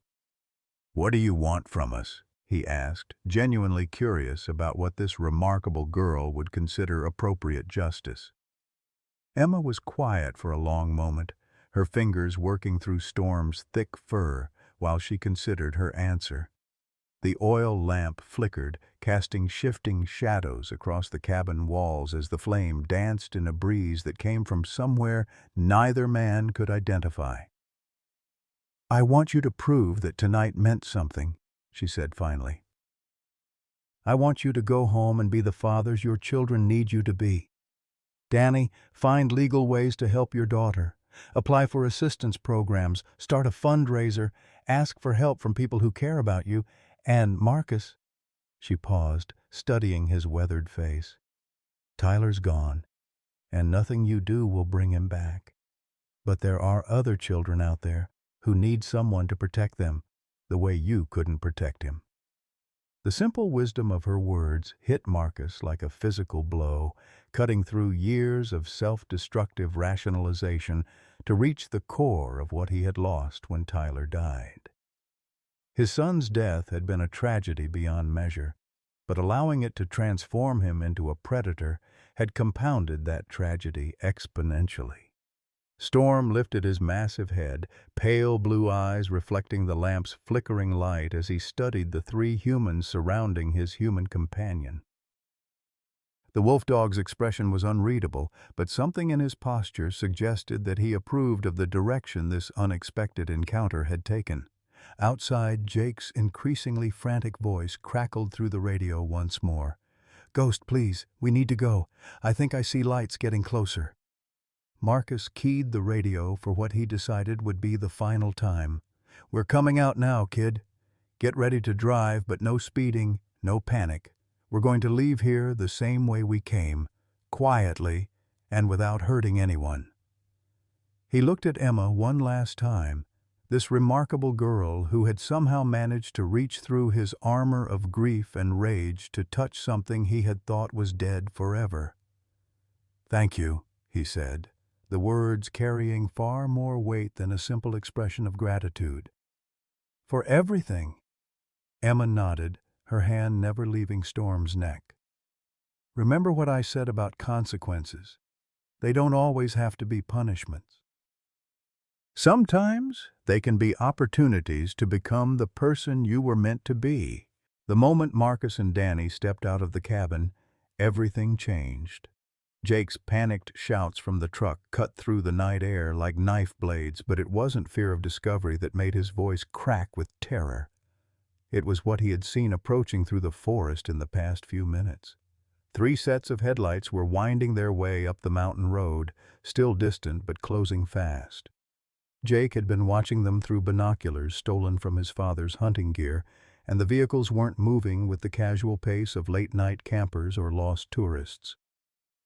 "What do you want from us?" he asked, genuinely curious about what this remarkable girl would consider appropriate justice. Emma was quiet for a long moment, her fingers working through Storm's thick fur while she considered her answer. The oil lamp flickered, casting shifting shadows across the cabin walls as the flame danced in a breeze that came from somewhere neither man could identify. "I want you to prove that tonight meant something," she said finally. "I want you to go home and be the fathers your children need you to be. Danny, find legal ways to help your daughter. Apply for assistance programs, start a fundraiser, ask for help from people who care about you, and Marcus," she paused, studying his weathered face. "Tyler's gone, and nothing you do will bring him back. But there are other children out there who need someone to protect them, the way you couldn't protect him." The simple wisdom of her words hit Marcus like a physical blow, cutting through years of self-destructive rationalization to reach the core of what he had lost when Tyler died. His son's death had been a tragedy beyond measure, but allowing it to transform him into a predator had compounded that tragedy exponentially. Storm lifted his massive head, pale blue eyes reflecting the lamp's flickering light as he studied the three humans surrounding his human companion. The wolf dog's expression was unreadable, but something in his posture suggested that he approved of the direction this unexpected encounter had taken. Outside, Jake's increasingly frantic voice crackled through the radio once more. "Ghost, please, we need to go. I think I see lights getting closer." Marcus keyed the radio for what he decided would be the final time. "We're coming out now, kid. Get ready to drive, but no speeding, no panic. We're going to leave here the same way we came, quietly and without hurting anyone." He looked at Emma one last time, this remarkable girl who had somehow managed to reach through his armor of grief and rage to touch something he had thought was dead forever. "Thank you," he said, the words carrying far more weight than a simple expression of gratitude. "For everything," Emma nodded, her hand never leaving Storm's neck. Remember what I said about consequences. They don't always have to be punishments. Sometimes they can be opportunities to become the person you were meant to be. The moment Marcus and Danny stepped out of the cabin, everything changed. Jake's panicked shouts from the truck cut through the night air like knife blades, but it wasn't fear of discovery that made his voice crack with terror. It was what he had seen approaching through the forest in the past few minutes. 3 sets of headlights were winding their way up the mountain road, still distant but closing fast. Jake had been watching them through binoculars stolen from his father's hunting gear, and the vehicles weren't moving with the casual pace of late-night campers or lost tourists.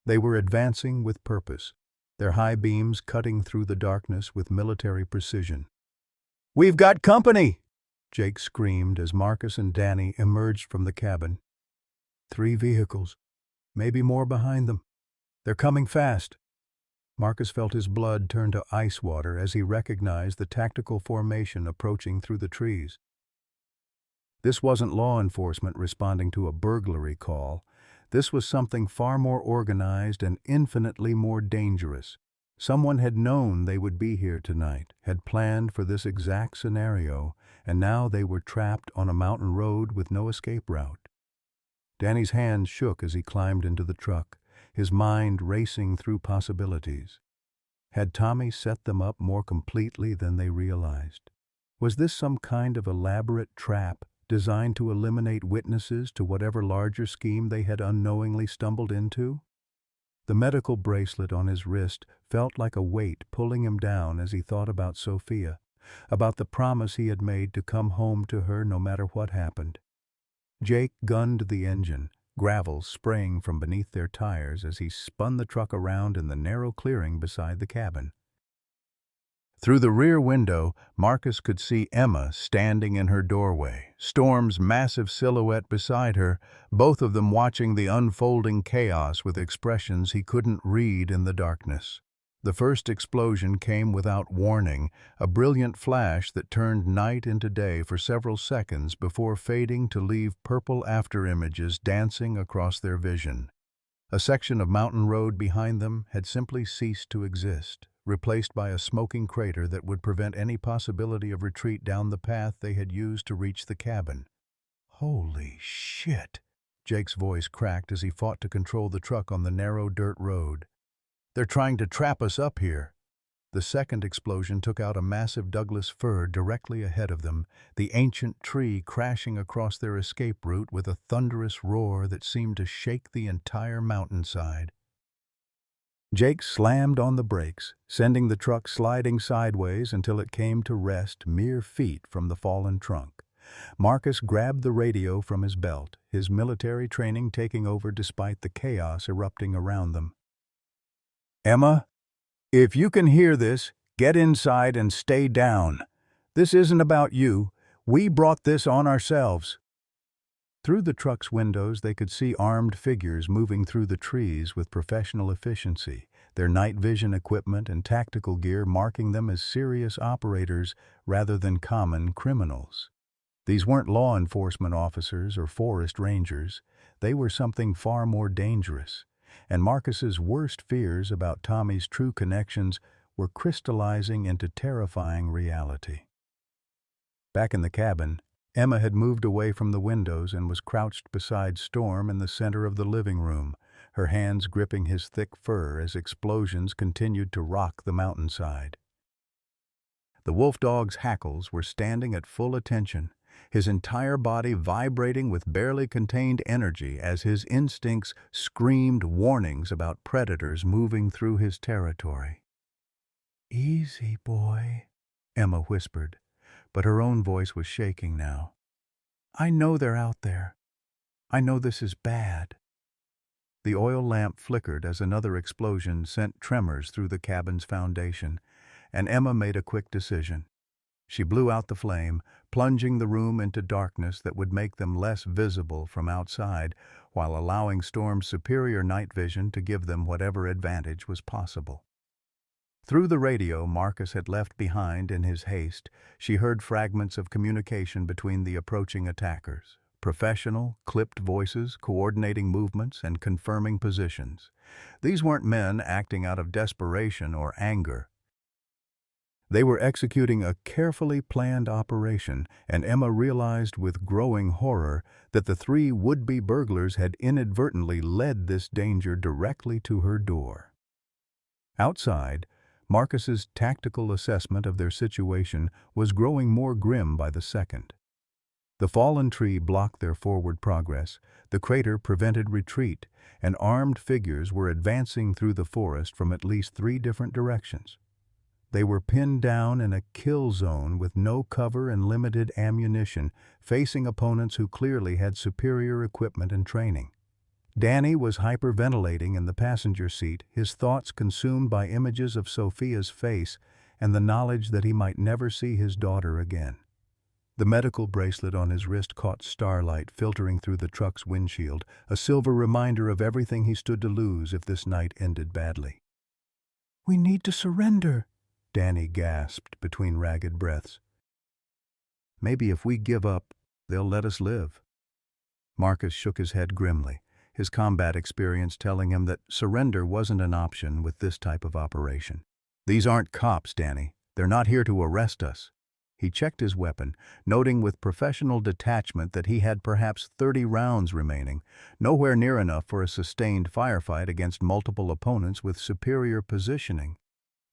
They were advancing with purpose, their high beams cutting through the darkness with military precision. "We've got company!" Jake screamed as Marcus and Danny emerged from the cabin. 3 vehicles, maybe more behind them. They're coming fast. Marcus felt his blood turn to ice water as he recognized the tactical formation approaching through the trees. This wasn't law enforcement responding to a burglary call. This was something far more organized and infinitely more dangerous. Someone had known they would be here tonight, had planned for this exact scenario, and now they were trapped on a mountain road with no escape route. Danny's hands shook as he climbed into the truck, his mind racing through possibilities. Had Tommy set them up more completely than they realized? Was this some kind of elaborate trap designed to eliminate witnesses to whatever larger scheme they had unknowingly stumbled into? The medical bracelet on his wrist felt like a weight pulling him down as he thought about Sophia, about the promise he had made to come home to her no matter what happened. Jake gunned the engine, gravel spraying from beneath their tires as he spun the truck around in the narrow clearing beside the cabin. Through the rear window, Marcus could see Emma standing in her doorway, Storm's massive silhouette beside her, both of them watching the unfolding chaos with expressions he couldn't read in the darkness. The first explosion came without warning, a brilliant flash that turned night into day for several seconds before fading to leave purple afterimages dancing across their vision. A section of mountain road behind them had simply ceased to exist, replaced by a smoking crater that would prevent any possibility of retreat down the path they had used to reach the cabin. "Holy shit!" Jake's voice cracked as he fought to control the truck on the narrow dirt road. "They're trying to trap us up here." The second explosion took out a massive Douglas fir directly ahead of them, the ancient tree crashing across their escape route with a thunderous roar that seemed to shake the entire mountainside. Jake slammed on the brakes, sending the truck sliding sideways until it came to rest mere feet from the fallen trunk. Marcus grabbed the radio from his belt, his military training taking over despite the chaos erupting around them. "Emma, if you can hear this, get inside and stay down. This isn't about you. We brought this on ourselves." Through the truck's windows, they could see armed figures moving through the trees with professional efficiency, their night vision equipment and tactical gear marking them as serious operators rather than common criminals. These weren't law enforcement officers or forest rangers. They were something far more dangerous, and Marcus's worst fears about Tommy's true connections were crystallizing into terrifying reality. Back in the cabin, Emma had moved away from the windows and was crouched beside Storm in the center of the living room, her hands gripping his thick fur as explosions continued to rock the mountainside. The wolf dog's hackles were standing at full attention, his entire body vibrating with barely contained energy as his instincts screamed warnings about predators moving through his territory. "Easy, boy," Emma whispered, but her own voice was shaking now. "I know they're out there. I know this is bad." The oil lamp flickered as another explosion sent tremors through the cabin's foundation, and Emma made a quick decision. She blew out the flame, plunging the room into darkness that would make them less visible from outside, while allowing Storm's superior night vision to give them whatever advantage was possible. Through the radio Marcus had left behind in his haste, she heard fragments of communication between the approaching attackers. Professional, clipped voices, coordinating movements, and confirming positions. These weren't men acting out of desperation or anger. They were executing a carefully planned operation, and Emma realized with growing horror that the three would-be burglars had inadvertently led this danger directly to her door. Outside, Marcus's tactical assessment of their situation was growing more grim by the second. The fallen tree blocked their forward progress, the crater prevented retreat, and armed figures were advancing through the forest from at least 3 different directions. They were pinned down in a kill zone with no cover and limited ammunition, facing opponents who clearly had superior equipment and training. Danny was hyperventilating in the passenger seat, his thoughts consumed by images of Sophia's face and the knowledge that he might never see his daughter again. The medical bracelet on his wrist caught starlight filtering through the truck's windshield, a silver reminder of everything he stood to lose if this night ended badly. "We need to surrender," Danny gasped between ragged breaths. "Maybe if we give up, they'll let us live." Marcus shook his head grimly, his combat experience telling him that surrender wasn't an option with this type of operation. "These aren't cops, Danny. They're not here to arrest us." He checked his weapon, noting with professional detachment that he had perhaps 30 rounds remaining, nowhere near enough for a sustained firefight against multiple opponents with superior positioning.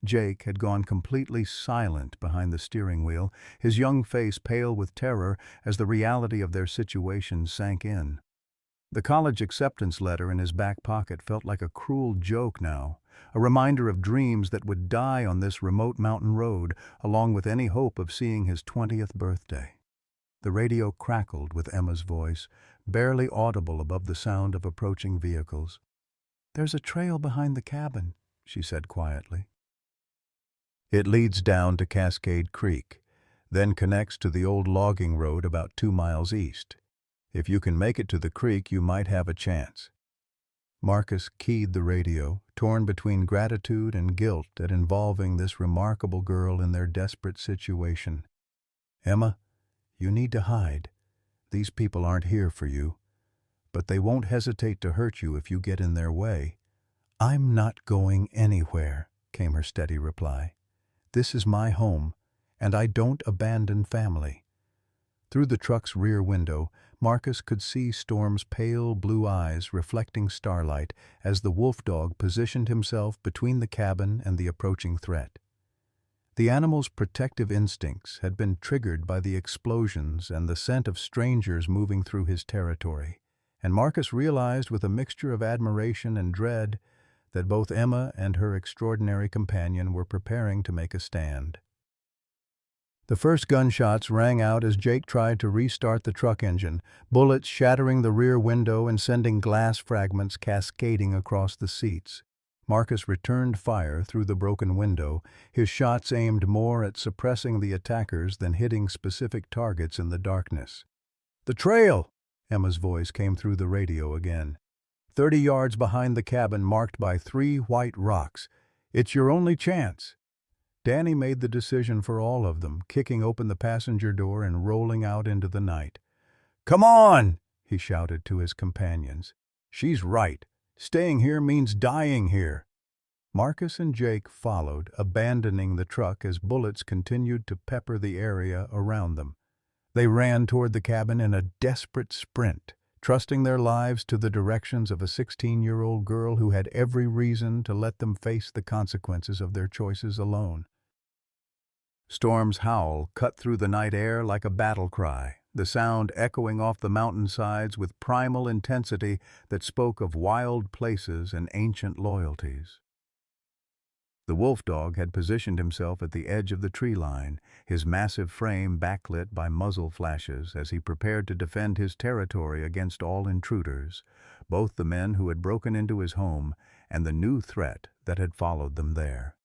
Jake had gone completely silent behind the steering wheel, his young face pale with terror as the reality of their situation sank in. The college acceptance letter in his back pocket felt like a cruel joke now, a reminder of dreams that would die on this remote mountain road, along with any hope of seeing his 20th birthday. The radio crackled with Emma's voice, barely audible above the sound of approaching vehicles. "There's a trail behind the cabin," she said quietly. "It leads down to Cascade Creek, then connects to the old logging road about 2 miles east. If you can make it to the creek, you might have a chance." Marcus keyed the radio, torn between gratitude and guilt at involving this remarkable girl in their desperate situation. "Emma, you need to hide. These people aren't here for you, but they won't hesitate to hurt you if you get in their way." "I'm not going anywhere," came her steady reply. "This is my home, and I don't abandon family." Through the truck's rear window, Marcus could see Storm's pale blue eyes reflecting starlight as the wolf dog positioned himself between the cabin and the approaching threat. The animal's protective instincts had been triggered by the explosions and the scent of strangers moving through his territory, and Marcus realized with a mixture of admiration and dread that both Emma and her extraordinary companion were preparing to make a stand. The first gunshots rang out as Jake tried to restart the truck engine, bullets shattering the rear window and sending glass fragments cascading across the seats. Marcus returned fire through the broken window, his shots aimed more at suppressing the attackers than hitting specific targets in the darkness. "The trail!" Emma's voice came through the radio again. 30 yards behind the cabin marked by 3 white rocks. "It's your only chance." Danny made the decision for all of them, kicking open the passenger door and rolling out into the night. "Come on!" he shouted to his companions. "She's right. Staying here means dying here." Marcus and Jake followed, abandoning the truck as bullets continued to pepper the area around them. They ran toward the cabin in a desperate sprint, trusting their lives to the directions of a 16-year-old girl who had every reason to let them face the consequences of their choices alone. Storm's howl cut through the night air like a battle cry, the sound echoing off the mountainsides with primal intensity that spoke of wild places and ancient loyalties. The wolf dog had positioned himself at the edge of the tree line, his massive frame backlit by muzzle flashes as he prepared to defend his territory against all intruders, both the men who had broken into his home and the new threat that had followed them there.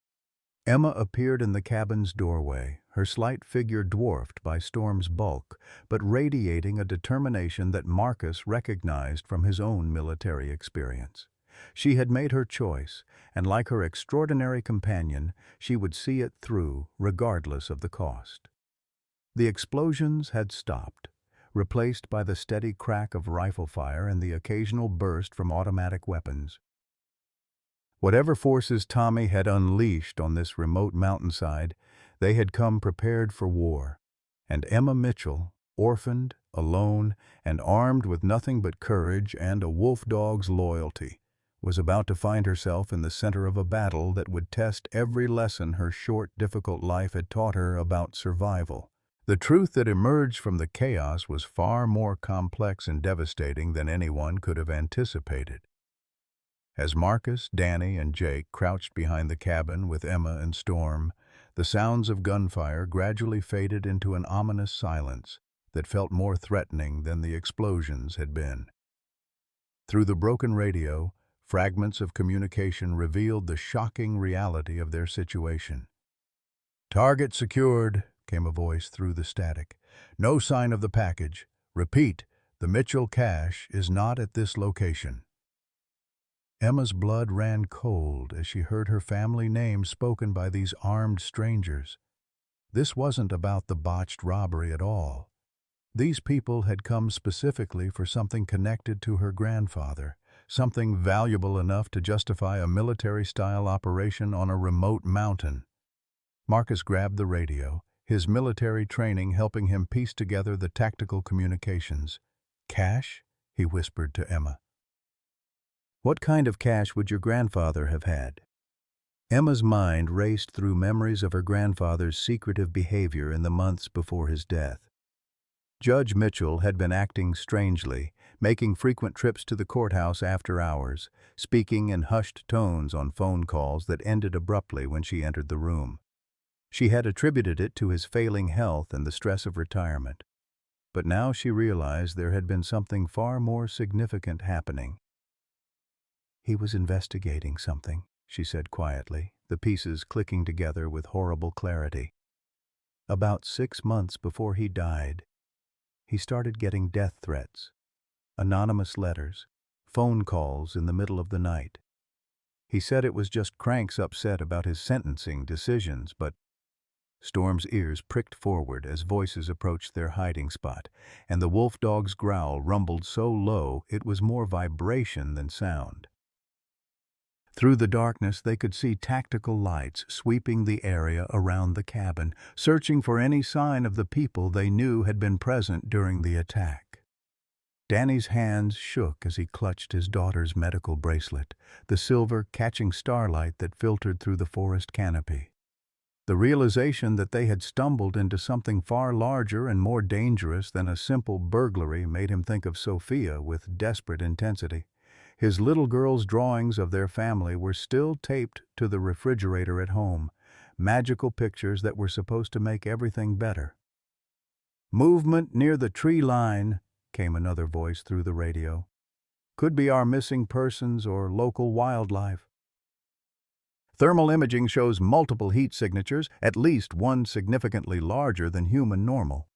Emma appeared in the cabin's doorway, her slight figure dwarfed by Storm's bulk, but radiating a determination that Marcus recognized from his own military experience. She had made her choice, and like her extraordinary companion, she would see it through, regardless of the cost. The explosions had stopped, replaced by the steady crack of rifle fire and the occasional burst from automatic weapons. Whatever forces Tommy had unleashed on this remote mountainside, they had come prepared for war, and Emma Mitchell, orphaned, alone, and armed with nothing but courage and a wolf dog's loyalty, was about to find herself in the center of a battle that would test every lesson her short, difficult life had taught her about survival. The truth that emerged from the chaos was far more complex and devastating than anyone could have anticipated. As Marcus, Danny, and Jake crouched behind the cabin with Emma and Storm, the sounds of gunfire gradually faded into an ominous silence that felt more threatening than the explosions had been. Through the broken radio, fragments of communication revealed the shocking reality of their situation. "Target secured," came a voice through the static. "No sign of the package. Repeat, the Mitchell cache is not at this location." Emma's blood ran cold as she heard her family name spoken by these armed strangers. This wasn't about the botched robbery at all. These people had come specifically for something connected to her grandfather, something valuable enough to justify a military-style operation on a remote mountain. Marcus grabbed the radio, his military training helping him piece together the tactical communications. "Cash?" he whispered to Emma. "What kind of cash would your grandfather have had?" Emma's mind raced through memories of her grandfather's secretive behavior in the months before his death. Judge Mitchell had been acting strangely, making frequent trips to the courthouse after hours, speaking in hushed tones on phone calls that ended abruptly when she entered the room. She had attributed it to his failing health and the stress of retirement. But now she realized there had been something far more significant happening. "He was investigating something," she said quietly, the pieces clicking together with horrible clarity. "About 6 months before he died, he started getting death threats, anonymous letters, phone calls in the middle of the night. He said it was just cranks upset about his sentencing decisions, but—" Storm's ears pricked forward as voices approached their hiding spot, and the wolf dog's growl rumbled so low it was more vibration than sound. Through the darkness they could see tactical lights sweeping the area around the cabin, searching for any sign of the people they knew had been present during the attack. Danny's hands shook as he clutched his daughter's medical bracelet, the silver catching starlight that filtered through the forest canopy. The realization that they had stumbled into something far larger and more dangerous than a simple burglary made him think of Sophia with desperate intensity. His little girl's drawings of their family were still taped to the refrigerator at home, magical pictures that were supposed to make everything better. "Movement near the tree line," came another voice through the radio. "Could be our missing persons or local wildlife. Thermal imaging shows multiple heat signatures, at least one significantly larger than human normal."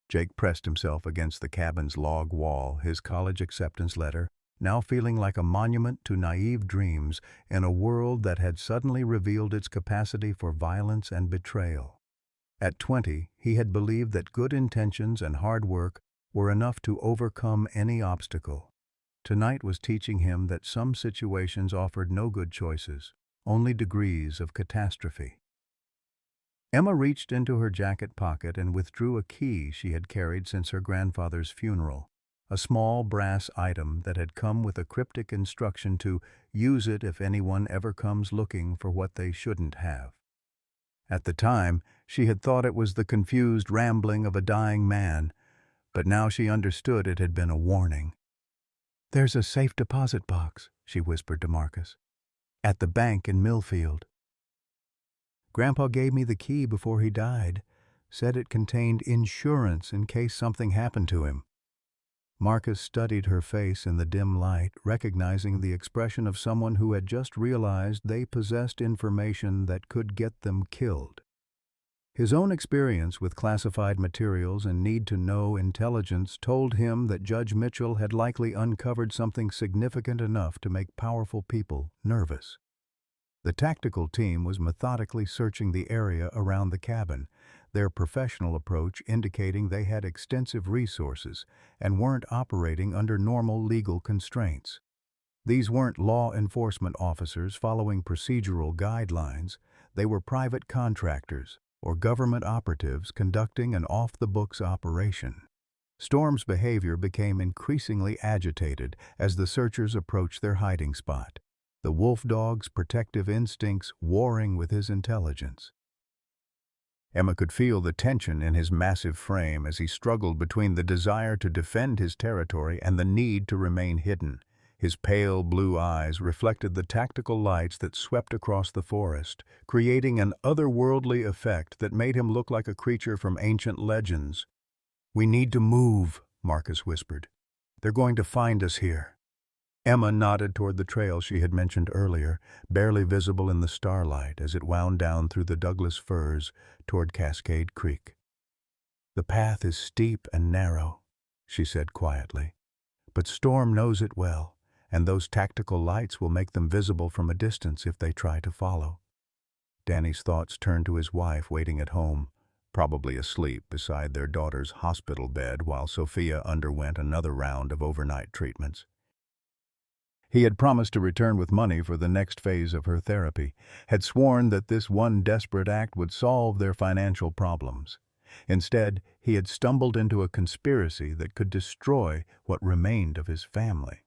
Jake pressed himself against the cabin's log wall, his college acceptance letter, now feeling like a monument to naive dreams in a world that had suddenly revealed its capacity for violence and betrayal. At 20, he had believed that good intentions and hard work were enough to overcome any obstacle. Tonight was teaching him that some situations offered no good choices, only degrees of catastrophe. Emma reached into her jacket pocket and withdrew a key she had carried since her grandfather's funeral, a small brass item that had come with a cryptic instruction to use it if anyone ever comes looking for what they shouldn't have. At the time, she had thought it was the confused rambling of a dying man, but now she understood it had been a warning. "There's a safe deposit box," she whispered to Marcus, "at the bank in Millfield. Grandpa gave me the key before he died, said it contained insurance in case something happened to him." Marcus studied her face in the dim light, recognizing the expression of someone who had just realized they possessed information that could get them killed. His own experience with classified materials and need-to-know intelligence told him that Judge Mitchell had likely uncovered something significant enough to make powerful people nervous. The tactical team was methodically searching the area around the cabin, their professional approach indicating they had extensive resources and weren't operating under normal legal constraints. These weren't law enforcement officers following procedural guidelines, they were private contractors or government operatives conducting an off-the-books operation. Storm's behavior became increasingly agitated as the searchers approached their hiding spot, the wolf dog's protective instincts warring with his intelligence. Emma could feel the tension in his massive frame as he struggled between the desire to defend his territory and the need to remain hidden. His pale blue eyes reflected the tactical lights that swept across the forest, creating an otherworldly effect that made him look like a creature from ancient legends. "We need to move," Marcus whispered. "They're going to find us here." Emma nodded toward the trail she had mentioned earlier, barely visible in the starlight as it wound down through the Douglas firs toward Cascade Creek. "The path is steep and narrow," she said quietly, "but Storm knows it well, and those tactical lights will make them visible from a distance if they try to follow." Danny's thoughts turned to his wife waiting at home, probably asleep beside their daughter's hospital bed while Sophia underwent another round of overnight treatments. He had promised to return with money for the next phase of her therapy, had sworn that this one desperate act would solve their financial problems. Instead, he had stumbled into a conspiracy that could destroy what remained of his family.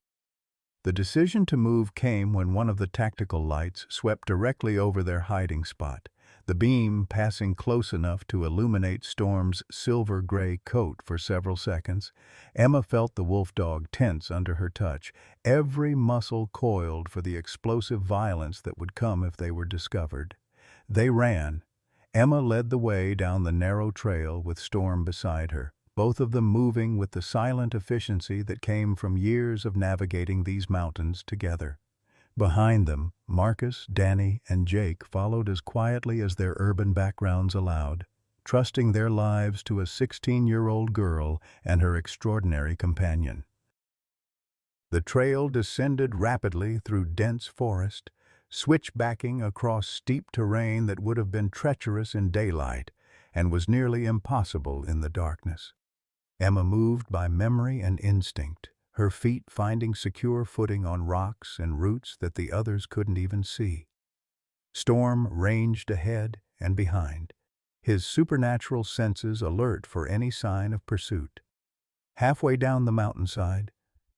The decision to move came when one of the tactical lights swept directly over their hiding spot, the beam passing close enough to illuminate Storm's silver-gray coat for several seconds. Emma felt the wolf dog tense under her touch, every muscle coiled for the explosive violence that would come if they were discovered. They ran. Emma led the way down the narrow trail with Storm beside her, both of them moving with the silent efficiency that came from years of navigating these mountains together. Behind them, Marcus, Danny, and Jake followed as quietly as their urban backgrounds allowed, trusting their lives to a 16-year-old girl and her extraordinary companion. The trail descended rapidly through dense forest, switchbacking across steep terrain that would have been treacherous in daylight and was nearly impossible in the darkness. Emma moved by memory and instinct, her feet finding secure footing on rocks and roots that the others couldn't even see. Storm ranged ahead and behind, his supernatural senses alert for any sign of pursuit. Halfway down the mountainside,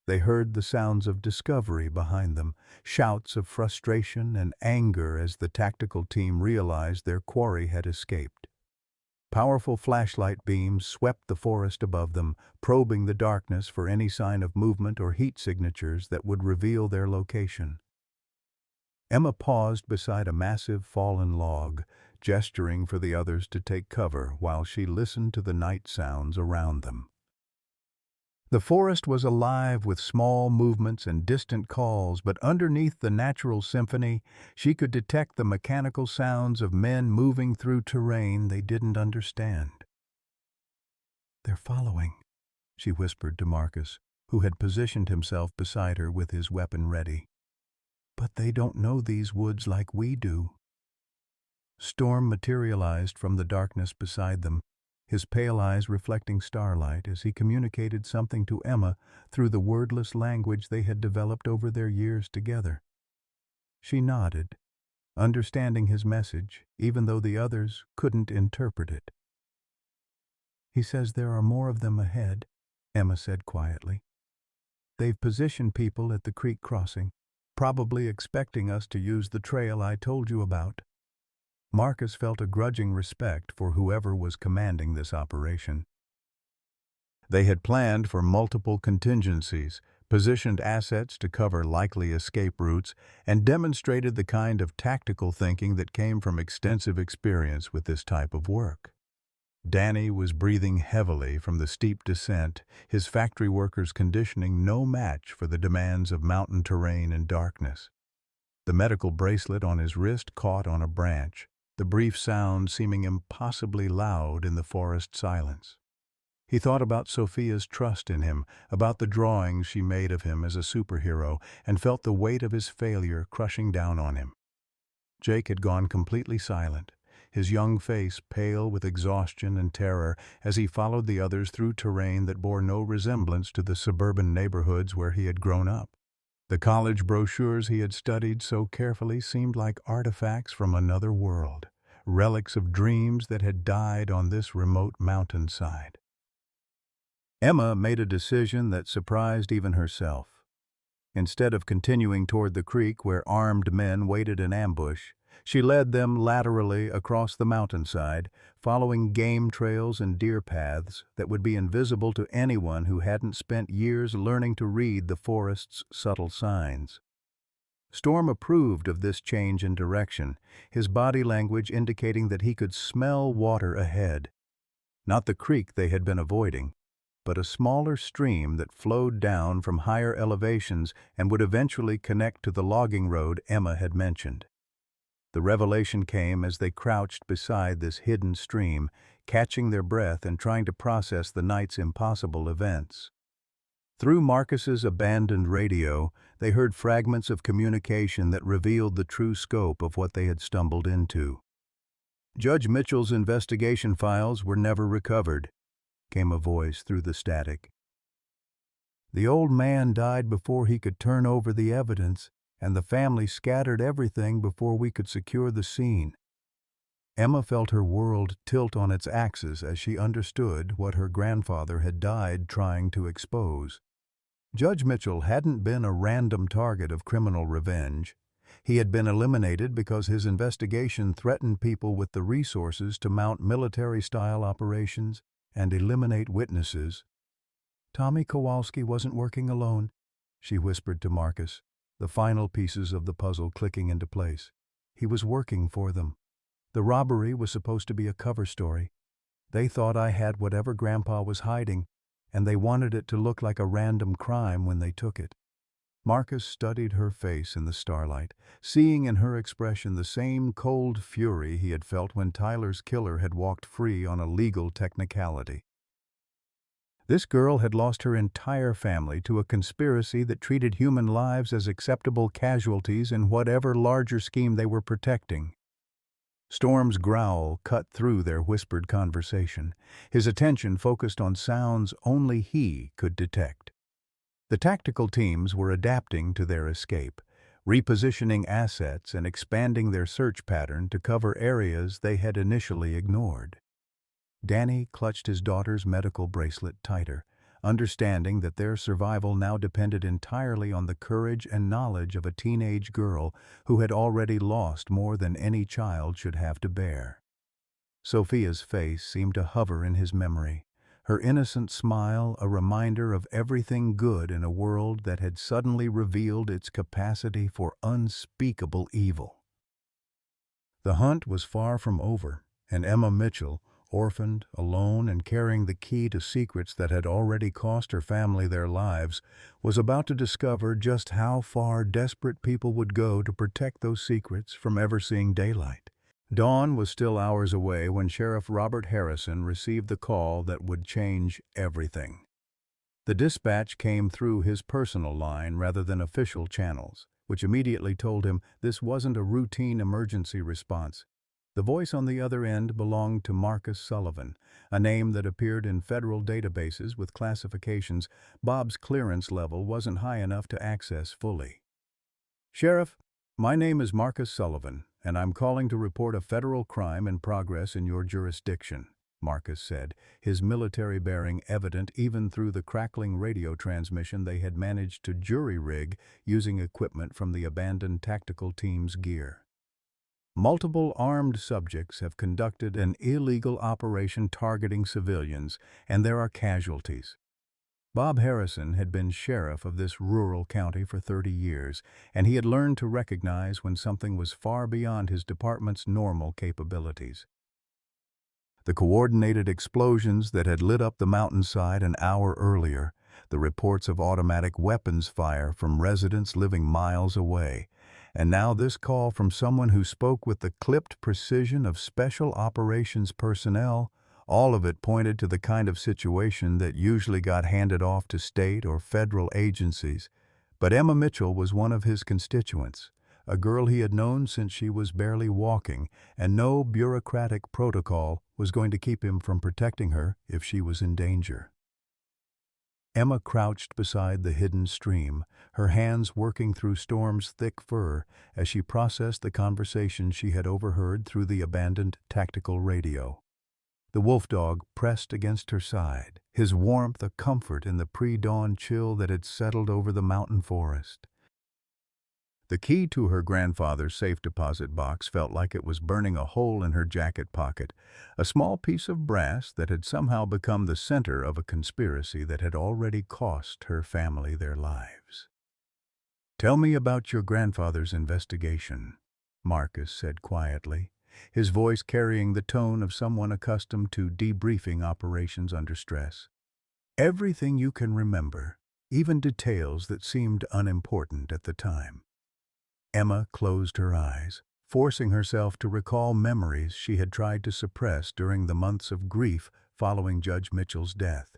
they heard the sounds of discovery behind them, shouts of frustration and anger as the tactical team realized their quarry had escaped. Powerful flashlight beams swept the forest above them, probing the darkness for any sign of movement or heat signatures that would reveal their location. Emma paused beside a massive fallen log, gesturing for the others to take cover while she listened to the night sounds around them. The forest was alive with small movements and distant calls, but underneath the natural symphony, she could detect the mechanical sounds of men moving through terrain they didn't understand. "They're following," she whispered to Marcus, who had positioned himself beside her with his weapon ready. "But they don't know these woods like we do." Storm materialized from the darkness beside them, his pale eyes reflecting starlight as he communicated something to Emma through the wordless language they had developed over their years together. She nodded, understanding his message, even though the others couldn't interpret it. "He says there are more of them ahead," Emma said quietly. "They've positioned people at the creek crossing, probably expecting us to use the trail I told you about." Marcus felt a grudging respect for whoever was commanding this operation. They had planned for multiple contingencies, positioned assets to cover likely escape routes, and demonstrated the kind of tactical thinking that came from extensive experience with this type of work. Danny was breathing heavily from the steep descent, his factory workers' conditioning no match for the demands of mountain terrain and darkness. The medical bracelet on his wrist caught on a branch, the brief sound seeming impossibly loud in the forest silence. He thought about Sophia's trust in him, about the drawings she made of him as a superhero, and felt the weight of his failure crushing down on him. Jake had gone completely silent, his young face pale with exhaustion and terror as he followed the others through terrain that bore no resemblance to the suburban neighborhoods where he had grown up. The college brochures he had studied so carefully seemed like artifacts from another world, relics of dreams that had died on this remote mountainside. Emma made a decision that surprised even herself. Instead of continuing toward the creek where armed men waited in ambush, she led them laterally across the mountainside, following game trails and deer paths that would be invisible to anyone who hadn't spent years learning to read the forest's subtle signs. Storm approved of this change in direction, his body language indicating that he could smell water ahead. Not the creek they had been avoiding, but a smaller stream that flowed down from higher elevations and would eventually connect to the logging road Emma had mentioned. The revelation came as they crouched beside this hidden stream, catching their breath and trying to process the night's impossible events. Through Marcus's abandoned radio, they heard fragments of communication that revealed the true scope of what they had stumbled into. Judge Mitchell's investigation files were never recovered, came a voice through the static. The old man died before he could turn over the evidence, and the family scattered everything before we could secure the scene. Emma felt her world tilt on its axis as she understood what her grandfather had died trying to expose. Judge Mitchell hadn't been a random target of criminal revenge. He had been eliminated because his investigation threatened people with the resources to mount military-style operations and eliminate witnesses. Tommy Kowalski wasn't working alone, she whispered to Marcus, the final pieces of the puzzle clicking into place. He was working for them. The robbery was supposed to be a cover story. They thought I had whatever Grandpa was hiding, and they wanted it to look like a random crime when they took it. Marcus studied her face in the starlight, seeing in her expression the same cold fury he had felt when Tyler's killer had walked free on a legal technicality. This girl had lost her entire family to a conspiracy that treated human lives as acceptable casualties in whatever larger scheme they were protecting. Storm's growl cut through their whispered conversation, his attention focused on sounds only he could detect. The tactical teams were adapting to their escape, repositioning assets and expanding their search pattern to cover areas they had initially ignored. Danny clutched his daughter's medical bracelet tighter, understanding that their survival now depended entirely on the courage and knowledge of a teenage girl who had already lost more than any child should have to bear. Sophia's face seemed to hover in his memory, her innocent smile a reminder of everything good in a world that had suddenly revealed its capacity for unspeakable evil. The hunt was far from over, and Emma Mitchell, orphaned, alone, and carrying the key to secrets that had already cost her family their lives, was about to discover just how far desperate people would go to protect those secrets from ever seeing daylight. Dawn was still hours away when Sheriff Robert Harrison received the call that would change everything. The dispatch came through his personal line rather than official channels, which immediately told him this wasn't a routine emergency response. The voice on the other end belonged to Marcus Sullivan, a name that appeared in federal databases with classifications Bob's clearance level wasn't high enough to access fully. "Sheriff, my name is Marcus Sullivan, and I'm calling to report a federal crime in progress in your jurisdiction," Marcus said, his military bearing evident even through the crackling radio transmission they had managed to jury-rig using equipment from the abandoned tactical team's gear. "Multiple armed subjects have conducted an illegal operation targeting civilians, and there are casualties." Bob Harrison had been sheriff of this rural county for 30 years, and he had learned to recognize when something was far beyond his department's normal capabilities. The coordinated explosions that had lit up the mountainside an hour earlier, the reports of automatic weapons fire from residents living miles away, And now this call from someone who spoke with the clipped precision of special operations personnel, all of it pointed to the kind of situation that usually got handed off to state or federal agencies. But Emma Mitchell was one of his constituents, a girl he had known since she was barely walking, and no bureaucratic protocol was going to keep him from protecting her if she was in danger. Emma crouched beside the hidden stream, her hands working through Storm's thick fur as she processed the conversation she had overheard through the abandoned tactical radio. The wolf dog pressed against her side, his warmth a comfort in the pre-dawn chill that had settled over the mountain forest. The key to her grandfather's safe deposit box felt like it was burning a hole in her jacket pocket, a small piece of brass that had somehow become the center of a conspiracy that had already cost her family their lives. "Tell me about your grandfather's investigation," Marcus said quietly, his voice carrying the tone of someone accustomed to debriefing operations under stress. "Everything you can remember, even details that seemed unimportant at the time." Emma closed her eyes, forcing herself to recall memories she had tried to suppress during the months of grief following Judge Mitchell's death.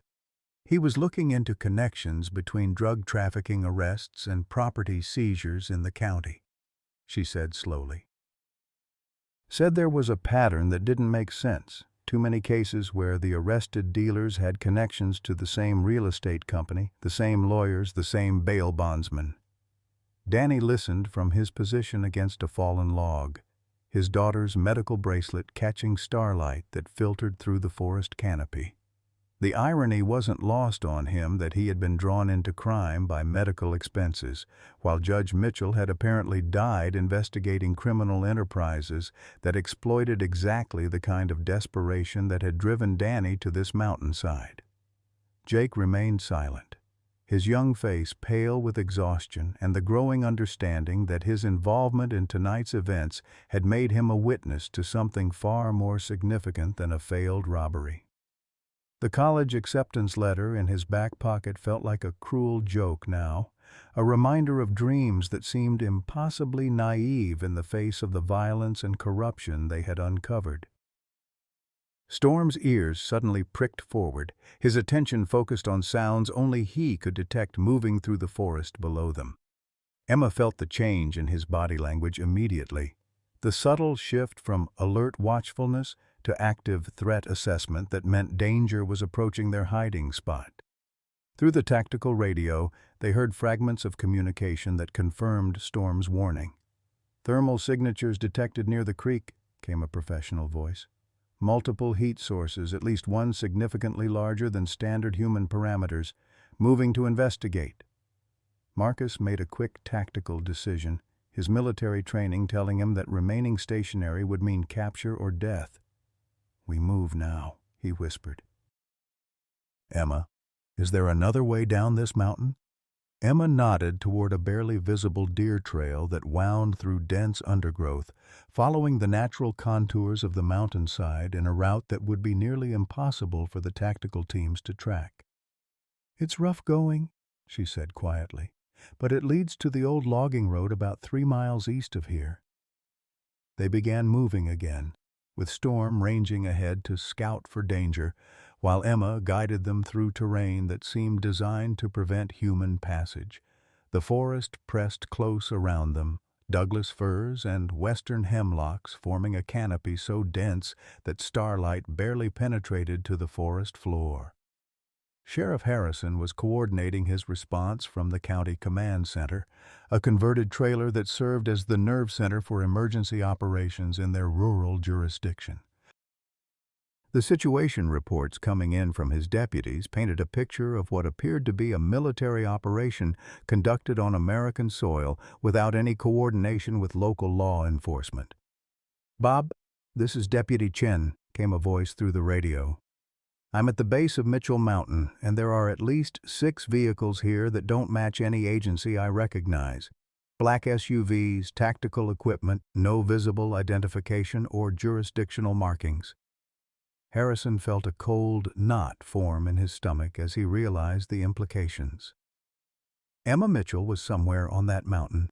He was looking into connections between drug trafficking arrests and property seizures in the county, she said slowly. Said there was a pattern that didn't make sense. Too many cases where the arrested dealers had connections to the same real estate company, the same lawyers, the same bail bondsmen. Danny listened from his position against a fallen log, his daughter's medical bracelet catching starlight that filtered through the forest canopy. The irony wasn't lost on him that he had been drawn into crime by medical expenses, while Judge Mitchell had apparently died investigating criminal enterprises that exploited exactly the kind of desperation that had driven Danny to this mountainside. Jake remained silent, his young face pale with exhaustion and the growing understanding that his involvement in tonight's events had made him a witness to something far more significant than a failed robbery. The college acceptance letter in his back pocket felt like a cruel joke now, a reminder of dreams that seemed impossibly naive in the face of the violence and corruption they had uncovered. Storm's ears suddenly pricked forward, his attention focused on sounds only he could detect moving through the forest below them. Emma felt the change in his body language immediately, the subtle shift from alert watchfulness to active threat assessment that meant danger was approaching their hiding spot. Through the tactical radio, they heard fragments of communication that confirmed Storm's warning. "Thermal signatures detected near the creek," came a professional voice. "Multiple heat sources, at least one significantly larger than standard human parameters. Moving to investigate." Marcus made a quick tactical decision, his military training telling him that remaining stationary would mean capture or death. "We move now," he whispered. "Emma, is there another way down this mountain?" Emma nodded toward a barely visible deer trail that wound through dense undergrowth, following the natural contours of the mountainside in a route that would be nearly impossible for the tactical teams to track. "It's rough going," she said quietly, "but it leads to the old logging road about 3 miles east of here." They began moving again, with Storm ranging ahead to scout for danger, while Emma guided them through terrain that seemed designed to prevent human passage. The forest pressed close around them, Douglas firs and western hemlocks forming a canopy so dense that starlight barely penetrated to the forest floor. Sheriff Harrison was coordinating his response from the county command center, a converted trailer that served as the nerve center for emergency operations in their rural jurisdiction. The situation reports coming in from his deputies painted a picture of what appeared to be a military operation conducted on American soil without any coordination with local law enforcement. "Bob, this is Deputy Chen," came a voice through the radio. "I'm at the base of Mitchell Mountain, and there are at least 6 vehicles here that don't match any agency I recognize. Black SUVs, tactical equipment, no visible identification or jurisdictional markings." Harrison felt a cold knot form in his stomach as he realized the implications. Emma Mitchell was somewhere on that mountain,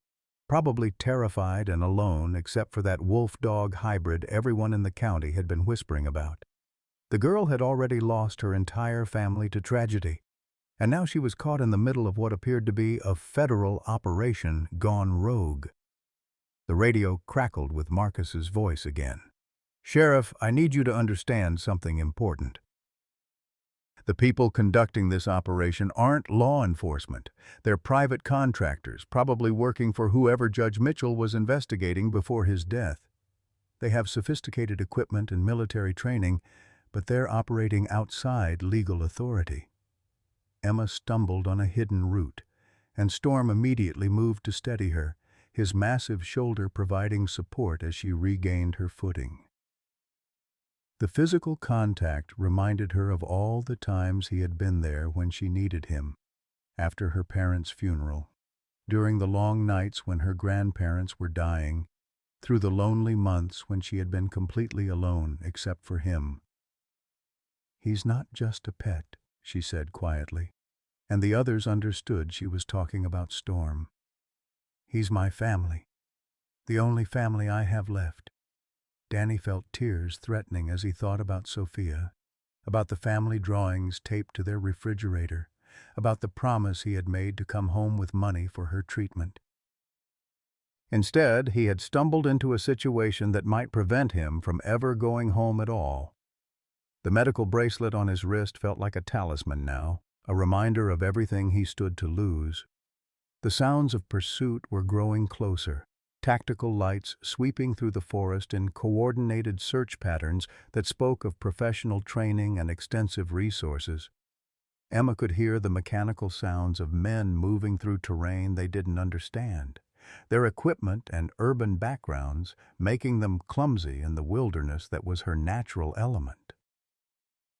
probably terrified and alone except for that wolf-dog hybrid everyone in the county had been whispering about. The girl had already lost her entire family to tragedy, and now she was caught in the middle of what appeared to be a federal operation gone rogue. The radio crackled with Marcus's voice again. "Sheriff, I need you to understand something important. The people conducting this operation aren't law enforcement. They're private contractors, probably working for whoever Judge Mitchell was investigating before his death. They have sophisticated equipment and military training, but they're operating outside legal authority." Emma stumbled on a hidden route, and Storm immediately moved to steady her, his massive shoulder providing support as she regained her footing. The physical contact reminded her of all the times he had been there when she needed him, after her parents' funeral, during the long nights when her grandparents were dying, through the lonely months when she had been completely alone except for him. "He's not just a pet," she said quietly, and the others understood she was talking about Storm. "He's my family, the only family I have left." Danny felt tears threatening as he thought about Sophia, about the family drawings taped to their refrigerator, about the promise he had made to come home with money for her treatment. Instead, he had stumbled into a situation that might prevent him from ever going home at all. The medical bracelet on his wrist felt like a talisman now, a reminder of everything he stood to lose. The sounds of pursuit were growing closer, tactical lights sweeping through the forest in coordinated search patterns that spoke of professional training and extensive resources. Emma could hear the mechanical sounds of men moving through terrain they didn't understand, their equipment and urban backgrounds making them clumsy in the wilderness that was her natural element.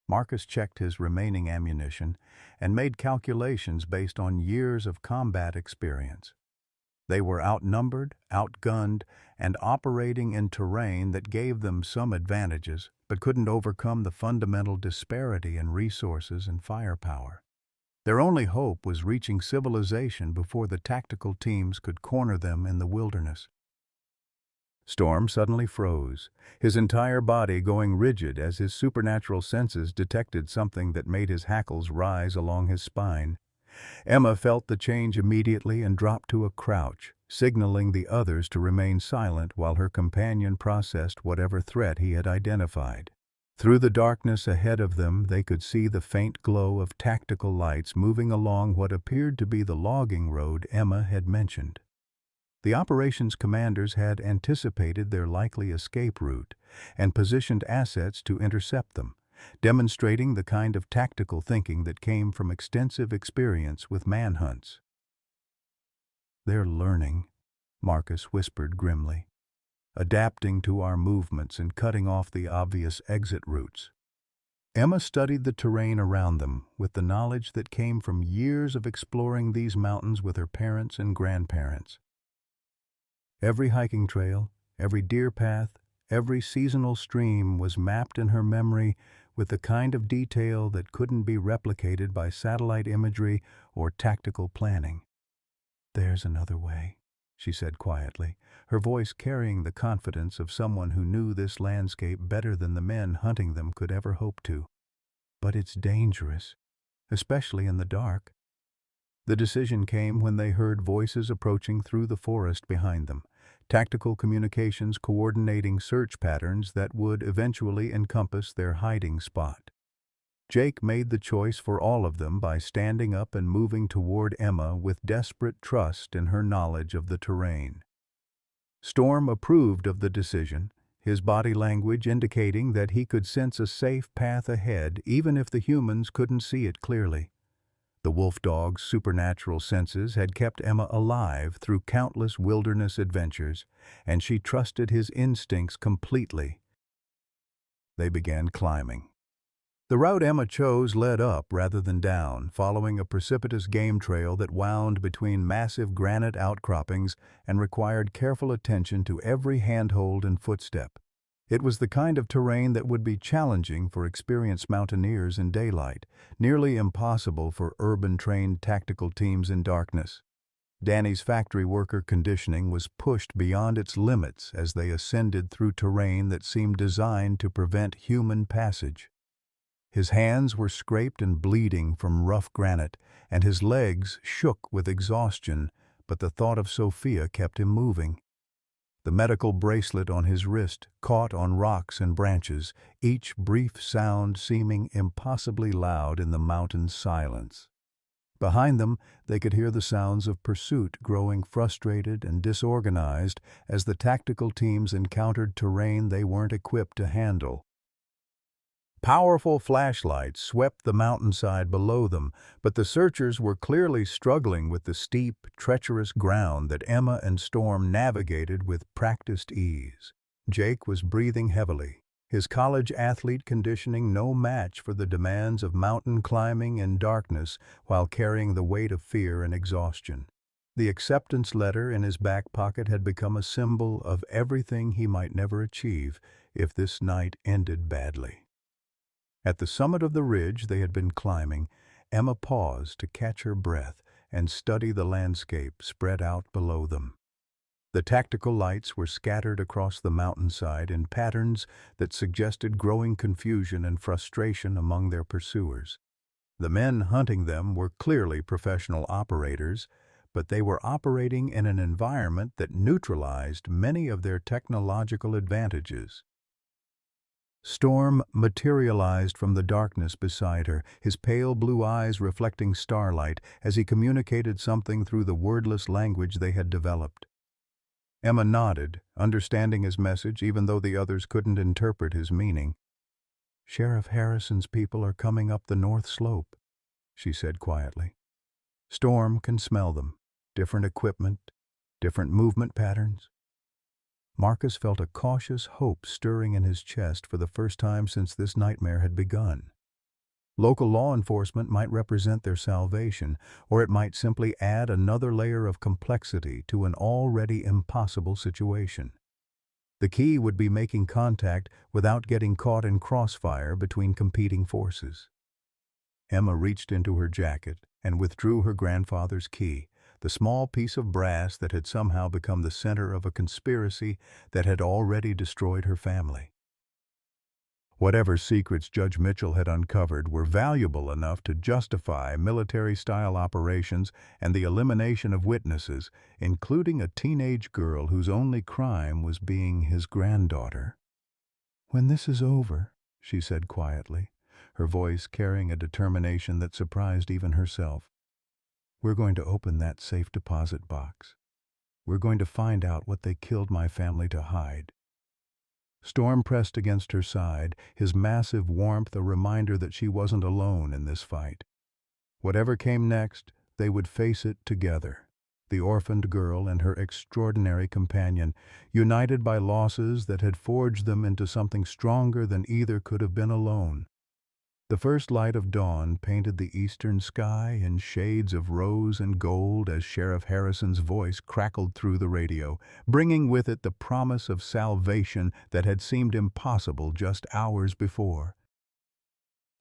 Marcus checked his remaining ammunition and made calculations based on years of combat experience. They were outnumbered, outgunned, and operating in terrain that gave them some advantages, but couldn't overcome the fundamental disparity in resources and firepower. Their only hope was reaching civilization before the tactical teams could corner them in the wilderness. Storm suddenly froze, his entire body going rigid as his supernatural senses detected something that made his hackles rise along his spine. Emma felt the change immediately and dropped to a crouch, signaling the others to remain silent while her companion processed whatever threat he had identified. Through the darkness ahead of them, they could see the faint glow of tactical lights moving along what appeared to be the logging road Emma had mentioned. The operations commanders had anticipated their likely escape route and positioned assets to intercept them, demonstrating the kind of tactical thinking that came from extensive experience with manhunts. "They're learning," Marcus whispered grimly, "adapting to our movements and cutting off the obvious exit routes." Emma studied the terrain around them with the knowledge that came from years of exploring these mountains with her parents and grandparents. Every hiking trail, every deer path, every seasonal stream was mapped in her memory with the kind of detail that couldn't be replicated by satellite imagery or tactical planning. "There's another way," she said quietly, her voice carrying the confidence of someone who knew this landscape better than the men hunting them could ever hope to. "But it's dangerous, especially in the dark." The decision came when they heard voices approaching through the forest behind them, tactical communications coordinating search patterns that would eventually encompass their hiding spot. Jake made the choice for all of them by standing up and moving toward Emma with desperate trust in her knowledge of the terrain. Storm approved of the decision, his body language indicating that he could sense a safe path ahead even if the humans couldn't see it clearly. The wolf dog's supernatural senses had kept Emma alive through countless wilderness adventures, and she trusted his instincts completely. They began climbing. The route Emma chose led up rather than down, following a precipitous game trail that wound between massive granite outcroppings and required careful attention to every handhold and footstep. It was the kind of terrain that would be challenging for experienced mountaineers in daylight, nearly impossible for urban-trained tactical teams in darkness. Danny's factory worker conditioning was pushed beyond its limits as they ascended through terrain that seemed designed to prevent human passage. His hands were scraped and bleeding from rough granite, and his legs shook with exhaustion, but the thought of Sophia kept him moving. The medical bracelet on his wrist caught on rocks and branches, each brief sound seeming impossibly loud in the mountain silence. Behind them, they could hear the sounds of pursuit growing frustrated and disorganized as the tactical teams encountered terrain they weren't equipped to handle. Powerful flashlights swept the mountainside below them, but the searchers were clearly struggling with the steep, treacherous ground that Emma and Storm navigated with practiced ease. Jake was breathing heavily, his college athlete conditioning no match for the demands of mountain climbing in darkness while carrying the weight of fear and exhaustion. The acceptance letter in his back pocket had become a symbol of everything he might never achieve if this night ended badly. At the summit of the ridge they had been climbing, Emma paused to catch her breath and study the landscape spread out below them. The tactical lights were scattered across the mountainside in patterns that suggested growing confusion and frustration among their pursuers. The men hunting them were clearly professional operators, but they were operating in an environment that neutralized many of their technological advantages. Storm materialized from the darkness beside her, his pale blue eyes reflecting starlight as he communicated something through the wordless language they had developed. Emma nodded, understanding his message even though the others couldn't interpret his meaning. "Sheriff Harrison's people are coming up the north slope," she said quietly. "Storm can smell them. Different equipment, different movement patterns." Marcus felt a cautious hope stirring in his chest for the first time since this nightmare had begun. Local law enforcement might represent their salvation, or it might simply add another layer of complexity to an already impossible situation. The key would be making contact without getting caught in crossfire between competing forces. Emma reached into her jacket and withdrew her grandfather's key, the small piece of brass that had somehow become the center of a conspiracy that had already destroyed her family. Whatever secrets Judge Mitchell had uncovered were valuable enough to justify military-style operations and the elimination of witnesses, including a teenage girl whose only crime was being his granddaughter. "When this is over," she said quietly, her voice carrying a determination that surprised even herself, "we're going to open that safe deposit box. We're going to find out what they killed my family to hide." Storm pressed against her side, his massive warmth a reminder that she wasn't alone in this fight. Whatever came next, they would face it together. The orphaned girl and her extraordinary companion, united by losses that had forged them into something stronger than either could have been alone. The first light of dawn painted the eastern sky in shades of rose and gold as Sheriff Harrison's voice crackled through the radio, bringing with it the promise of salvation that had seemed impossible just hours before.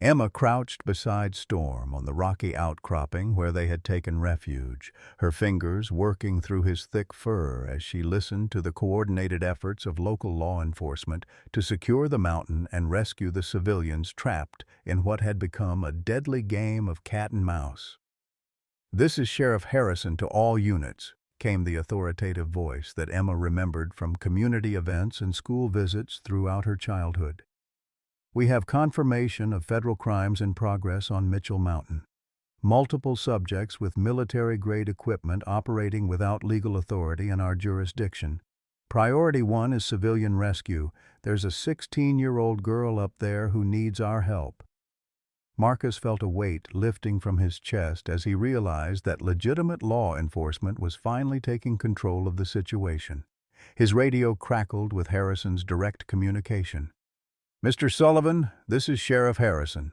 Emma crouched beside Storm on the rocky outcropping where they had taken refuge, her fingers working through his thick fur as she listened to the coordinated efforts of local law enforcement to secure the mountain and rescue the civilians trapped in what had become a deadly game of cat and mouse. "This is Sheriff Harrison to all units," came the authoritative voice that Emma remembered from community events and school visits throughout her childhood. "We have confirmation of federal crimes in progress on Mitchell Mountain. Multiple subjects with military-grade equipment operating without legal authority in our jurisdiction. Priority 1 is civilian rescue. There's a 16-year-old girl up there who needs our help." Marcus felt a weight lifting from his chest as he realized that legitimate law enforcement was finally taking control of the situation. His radio crackled with Harrison's direct communication. "Mr. Sullivan, this is Sheriff Harrison.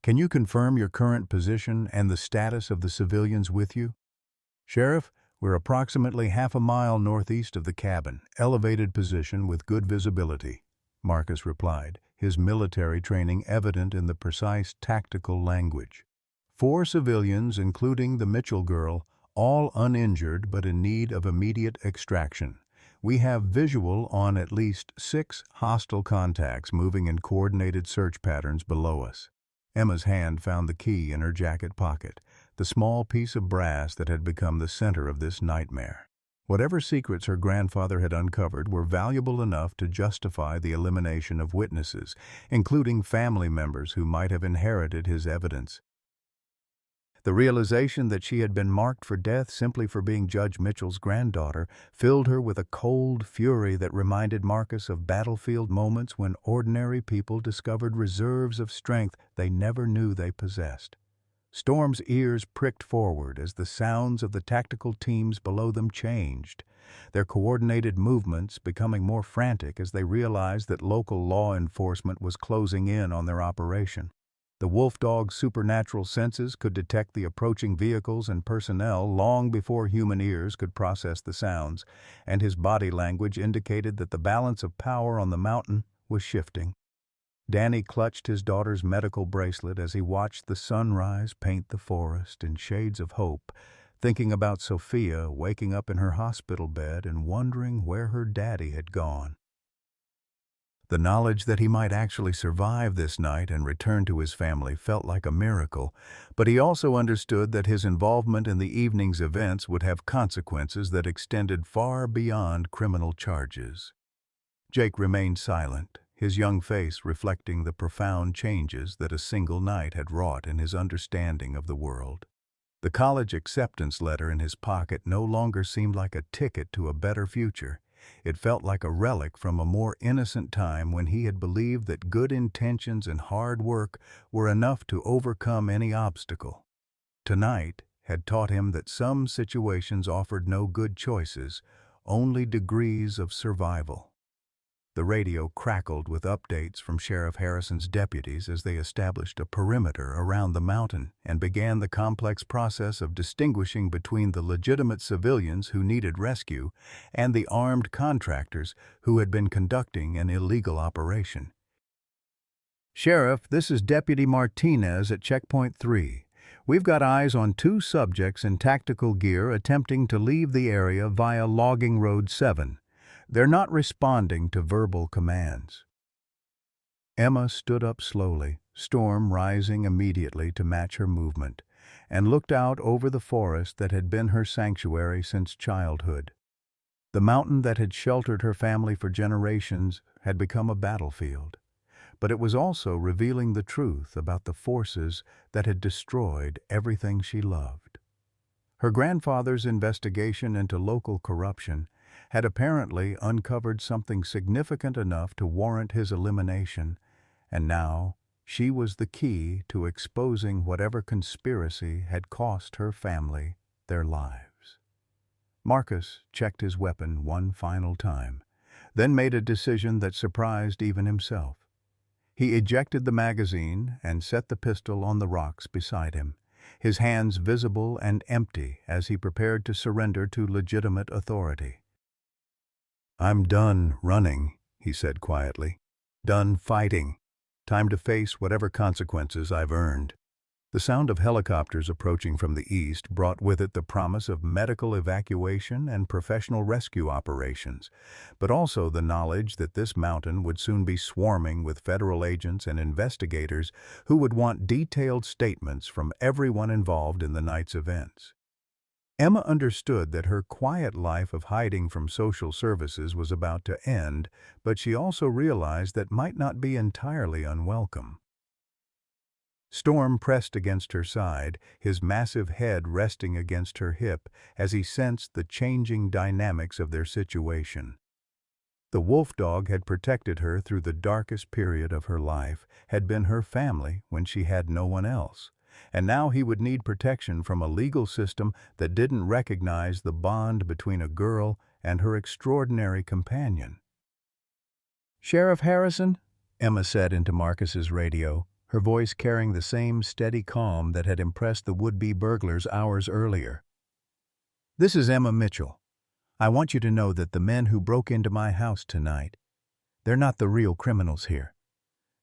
Can you confirm your current position and the status of the civilians with you?" "Sheriff, we're approximately half a mile northeast of the cabin, elevated position with good visibility," Marcus replied, his military training evident in the precise tactical language. 4 civilians, including the Mitchell girl, all uninjured but in need of immediate extraction. We have visual on at least 6 hostile contacts moving in coordinated search patterns below us. Emma's hand found the key in her jacket pocket, the small piece of brass that had become the center of this nightmare. Whatever secrets her grandfather had uncovered were valuable enough to justify the elimination of witnesses, including family members who might have inherited his evidence. The realization that she had been marked for death simply for being Judge Mitchell's granddaughter filled her with a cold fury that reminded Marcus of battlefield moments when ordinary people discovered reserves of strength they never knew they possessed. Storm's ears pricked forward as the sounds of the tactical teams below them changed, their coordinated movements becoming more frantic as they realized that local law enforcement was closing in on their operation. The wolfdog's supernatural senses could detect the approaching vehicles and personnel long before human ears could process the sounds, and his body language indicated that the balance of power on the mountain was shifting. Danny clutched his daughter's medical bracelet as he watched the sunrise paint the forest in shades of hope, thinking about Sophia waking up in her hospital bed and wondering where her daddy had gone. The knowledge that he might actually survive this night and return to his family felt like a miracle, but he also understood that his involvement in the evening's events would have consequences that extended far beyond criminal charges. Jake remained silent, his young face reflecting the profound changes that a single night had wrought in his understanding of the world. The college acceptance letter in his pocket no longer seemed like a ticket to a better future. It felt like a relic from a more innocent time when he had believed that good intentions and hard work were enough to overcome any obstacle. Tonight had taught him that some situations offered no good choices, only degrees of survival. The radio crackled with updates from Sheriff Harrison's deputies as they established a perimeter around the mountain and began the complex process of distinguishing between the legitimate civilians who needed rescue and the armed contractors who had been conducting an illegal operation. "Sheriff, this is Deputy Martinez at Checkpoint 3. We've got eyes on 2 subjects in tactical gear attempting to leave the area via Logging Road 7. They're not responding to verbal commands." Emma stood up slowly, Storm rising immediately to match her movement, and looked out over the forest that had been her sanctuary since childhood. The mountain that had sheltered her family for generations had become a battlefield, but it was also revealing the truth about the forces that had destroyed everything she loved. Her grandfather's investigation into local corruption had apparently uncovered something significant enough to warrant his elimination, and now she was the key to exposing whatever conspiracy had cost her family their lives. Marcus checked his weapon one final time, then made a decision that surprised even himself. He ejected the magazine and set the pistol on the rocks beside him, his hands visible and empty as he prepared to surrender to legitimate authority. "I'm done running," he said quietly. "Done fighting. Time to face whatever consequences I've earned." The sound of helicopters approaching from the east brought with it the promise of medical evacuation and professional rescue operations, but also the knowledge that this mountain would soon be swarming with federal agents and investigators who would want detailed statements from everyone involved in the night's events. Emma understood that her quiet life of hiding from social services was about to end, but she also realized that might not be entirely unwelcome. Storm pressed against her side, his massive head resting against her hip as he sensed the changing dynamics of their situation. The wolfdog had protected her through the darkest period of her life, had been her family when she had no one else. And now he would need protection from a legal system that didn't recognize the bond between a girl and her extraordinary companion. "Sheriff Harrison," Emma said into Marcus's radio, her voice carrying the same steady calm that had impressed the would-be burglars hours earlier. "This is Emma Mitchell. I want you to know that the men who broke into my house tonight, they're not the real criminals here.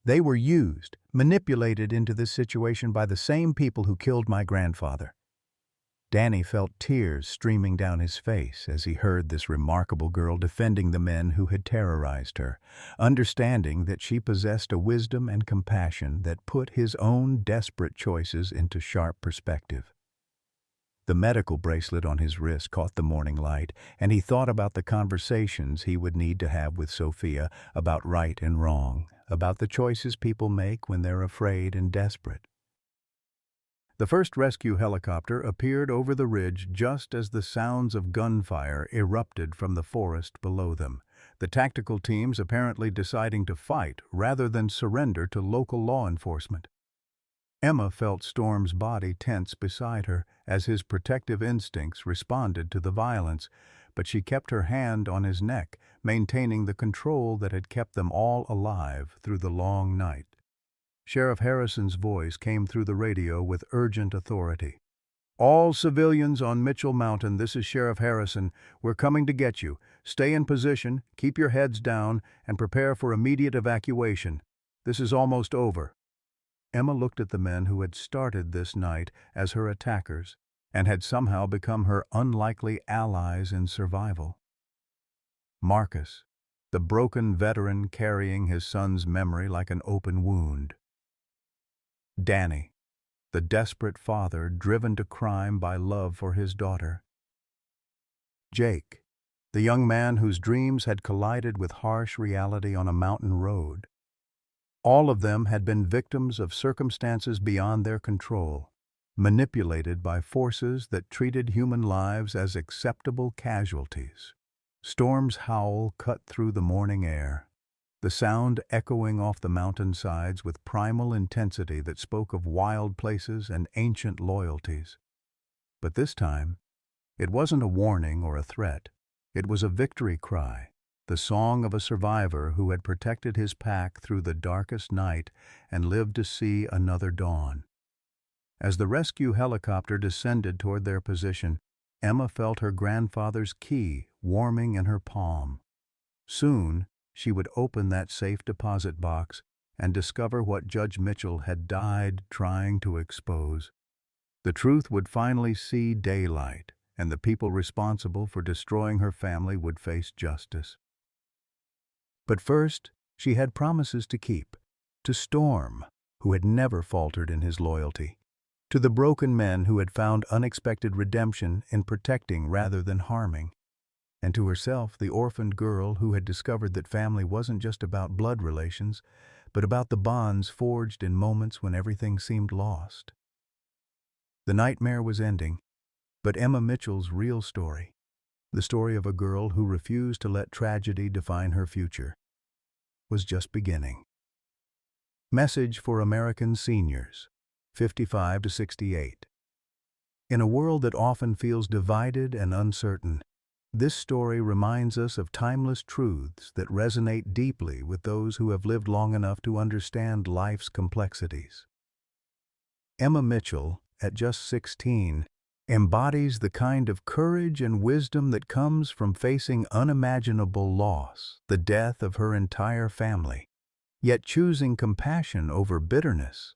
They were used, manipulated into this situation by the same people who killed my grandfather. Danny felt tears streaming down his face as he heard this remarkable girl defending the men who had terrorized her, understanding that she possessed a wisdom and compassion that put his own desperate choices into sharp perspective. The medical bracelet on his wrist caught the morning light, and he thought about the conversations he would need to have with Sophia about right and wrong, about the choices people make when they're afraid and desperate. The first rescue helicopter appeared over the ridge just as the sounds of gunfire erupted from the forest below them, the tactical teams apparently deciding to fight rather than surrender to local law enforcement. Emma felt Storm's body tense beside her as his protective instincts responded to the violence, but she kept her hand on his neck, maintaining the control that had kept them all alive through the long night. Sheriff Harrison's voice came through the radio with urgent authority. "All civilians on Mitchell Mountain, this is Sheriff Harrison. We're coming to get you. Stay in position, keep your heads down, and prepare for immediate evacuation. This is almost over." Emma looked at the men who had started this night as her attackers and had somehow become her unlikely allies in survival. Marcus, the broken veteran carrying his son's memory like an open wound. Danny, the desperate father driven to crime by love for his daughter. Jake, the young man whose dreams had collided with harsh reality on a mountain road. All of them had been victims of circumstances beyond their control, manipulated by forces that treated human lives as acceptable casualties. Storm's howl cut through the morning air, the sound echoing off the mountainsides with primal intensity that spoke of wild places and ancient loyalties. But this time, it wasn't a warning or a threat. It was a victory cry, the song of a survivor who had protected his pack through the darkest night and lived to see another dawn. As the rescue helicopter descended toward their position, Emma felt her grandfather's key warming in her palm. Soon, she would open that safe deposit box and discover what Judge Mitchell had died trying to expose. The truth would finally see daylight, and the people responsible for destroying her family would face justice. But first, she had promises to keep. To Storm, who had never faltered in his loyalty. To the broken men who had found unexpected redemption in protecting rather than harming. And to herself, the orphaned girl who had discovered that family wasn't just about blood relations, but about the bonds forged in moments when everything seemed lost. The nightmare was ending, but Emma Mitchell's real story, the story of a girl who refused to let tragedy define her future, was just beginning. Message for American seniors, 55 to 68. In a world that often feels divided and uncertain, this story reminds us of timeless truths that resonate deeply with those who have lived long enough to understand life's complexities. Emma Mitchell, at just 16, embodies the kind of courage and wisdom that comes from facing unimaginable loss, the death of her entire family, yet choosing compassion over bitterness.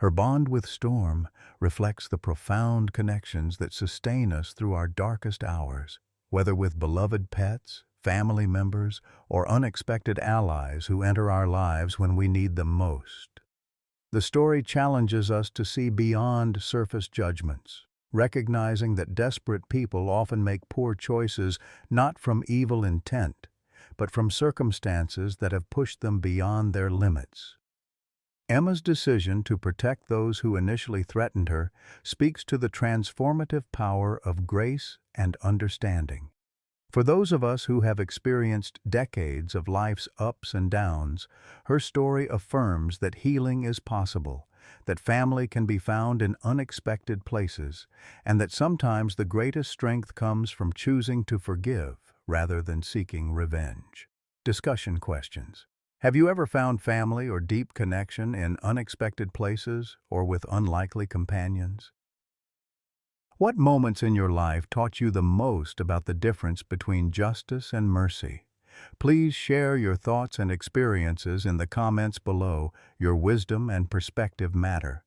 Her bond with Storm reflects the profound connections that sustain us through our darkest hours, whether with beloved pets, family members, or unexpected allies who enter our lives when we need them most. The story challenges us to see beyond surface judgments, recognizing that desperate people often make poor choices not from evil intent, but from circumstances that have pushed them beyond their limits. Emma's decision to protect those who initially threatened her speaks to the transformative power of grace and understanding. For those of us who have experienced decades of life's ups and downs, her story affirms that healing is possible, that family can be found in unexpected places, and that sometimes the greatest strength comes from choosing to forgive rather than seeking revenge. Discussion questions. Have you ever found family or deep connection in unexpected places or with unlikely companions? What moments in your life taught you the most about the difference between justice and mercy? Please share your thoughts and experiences in the comments below. Your wisdom and perspective matter.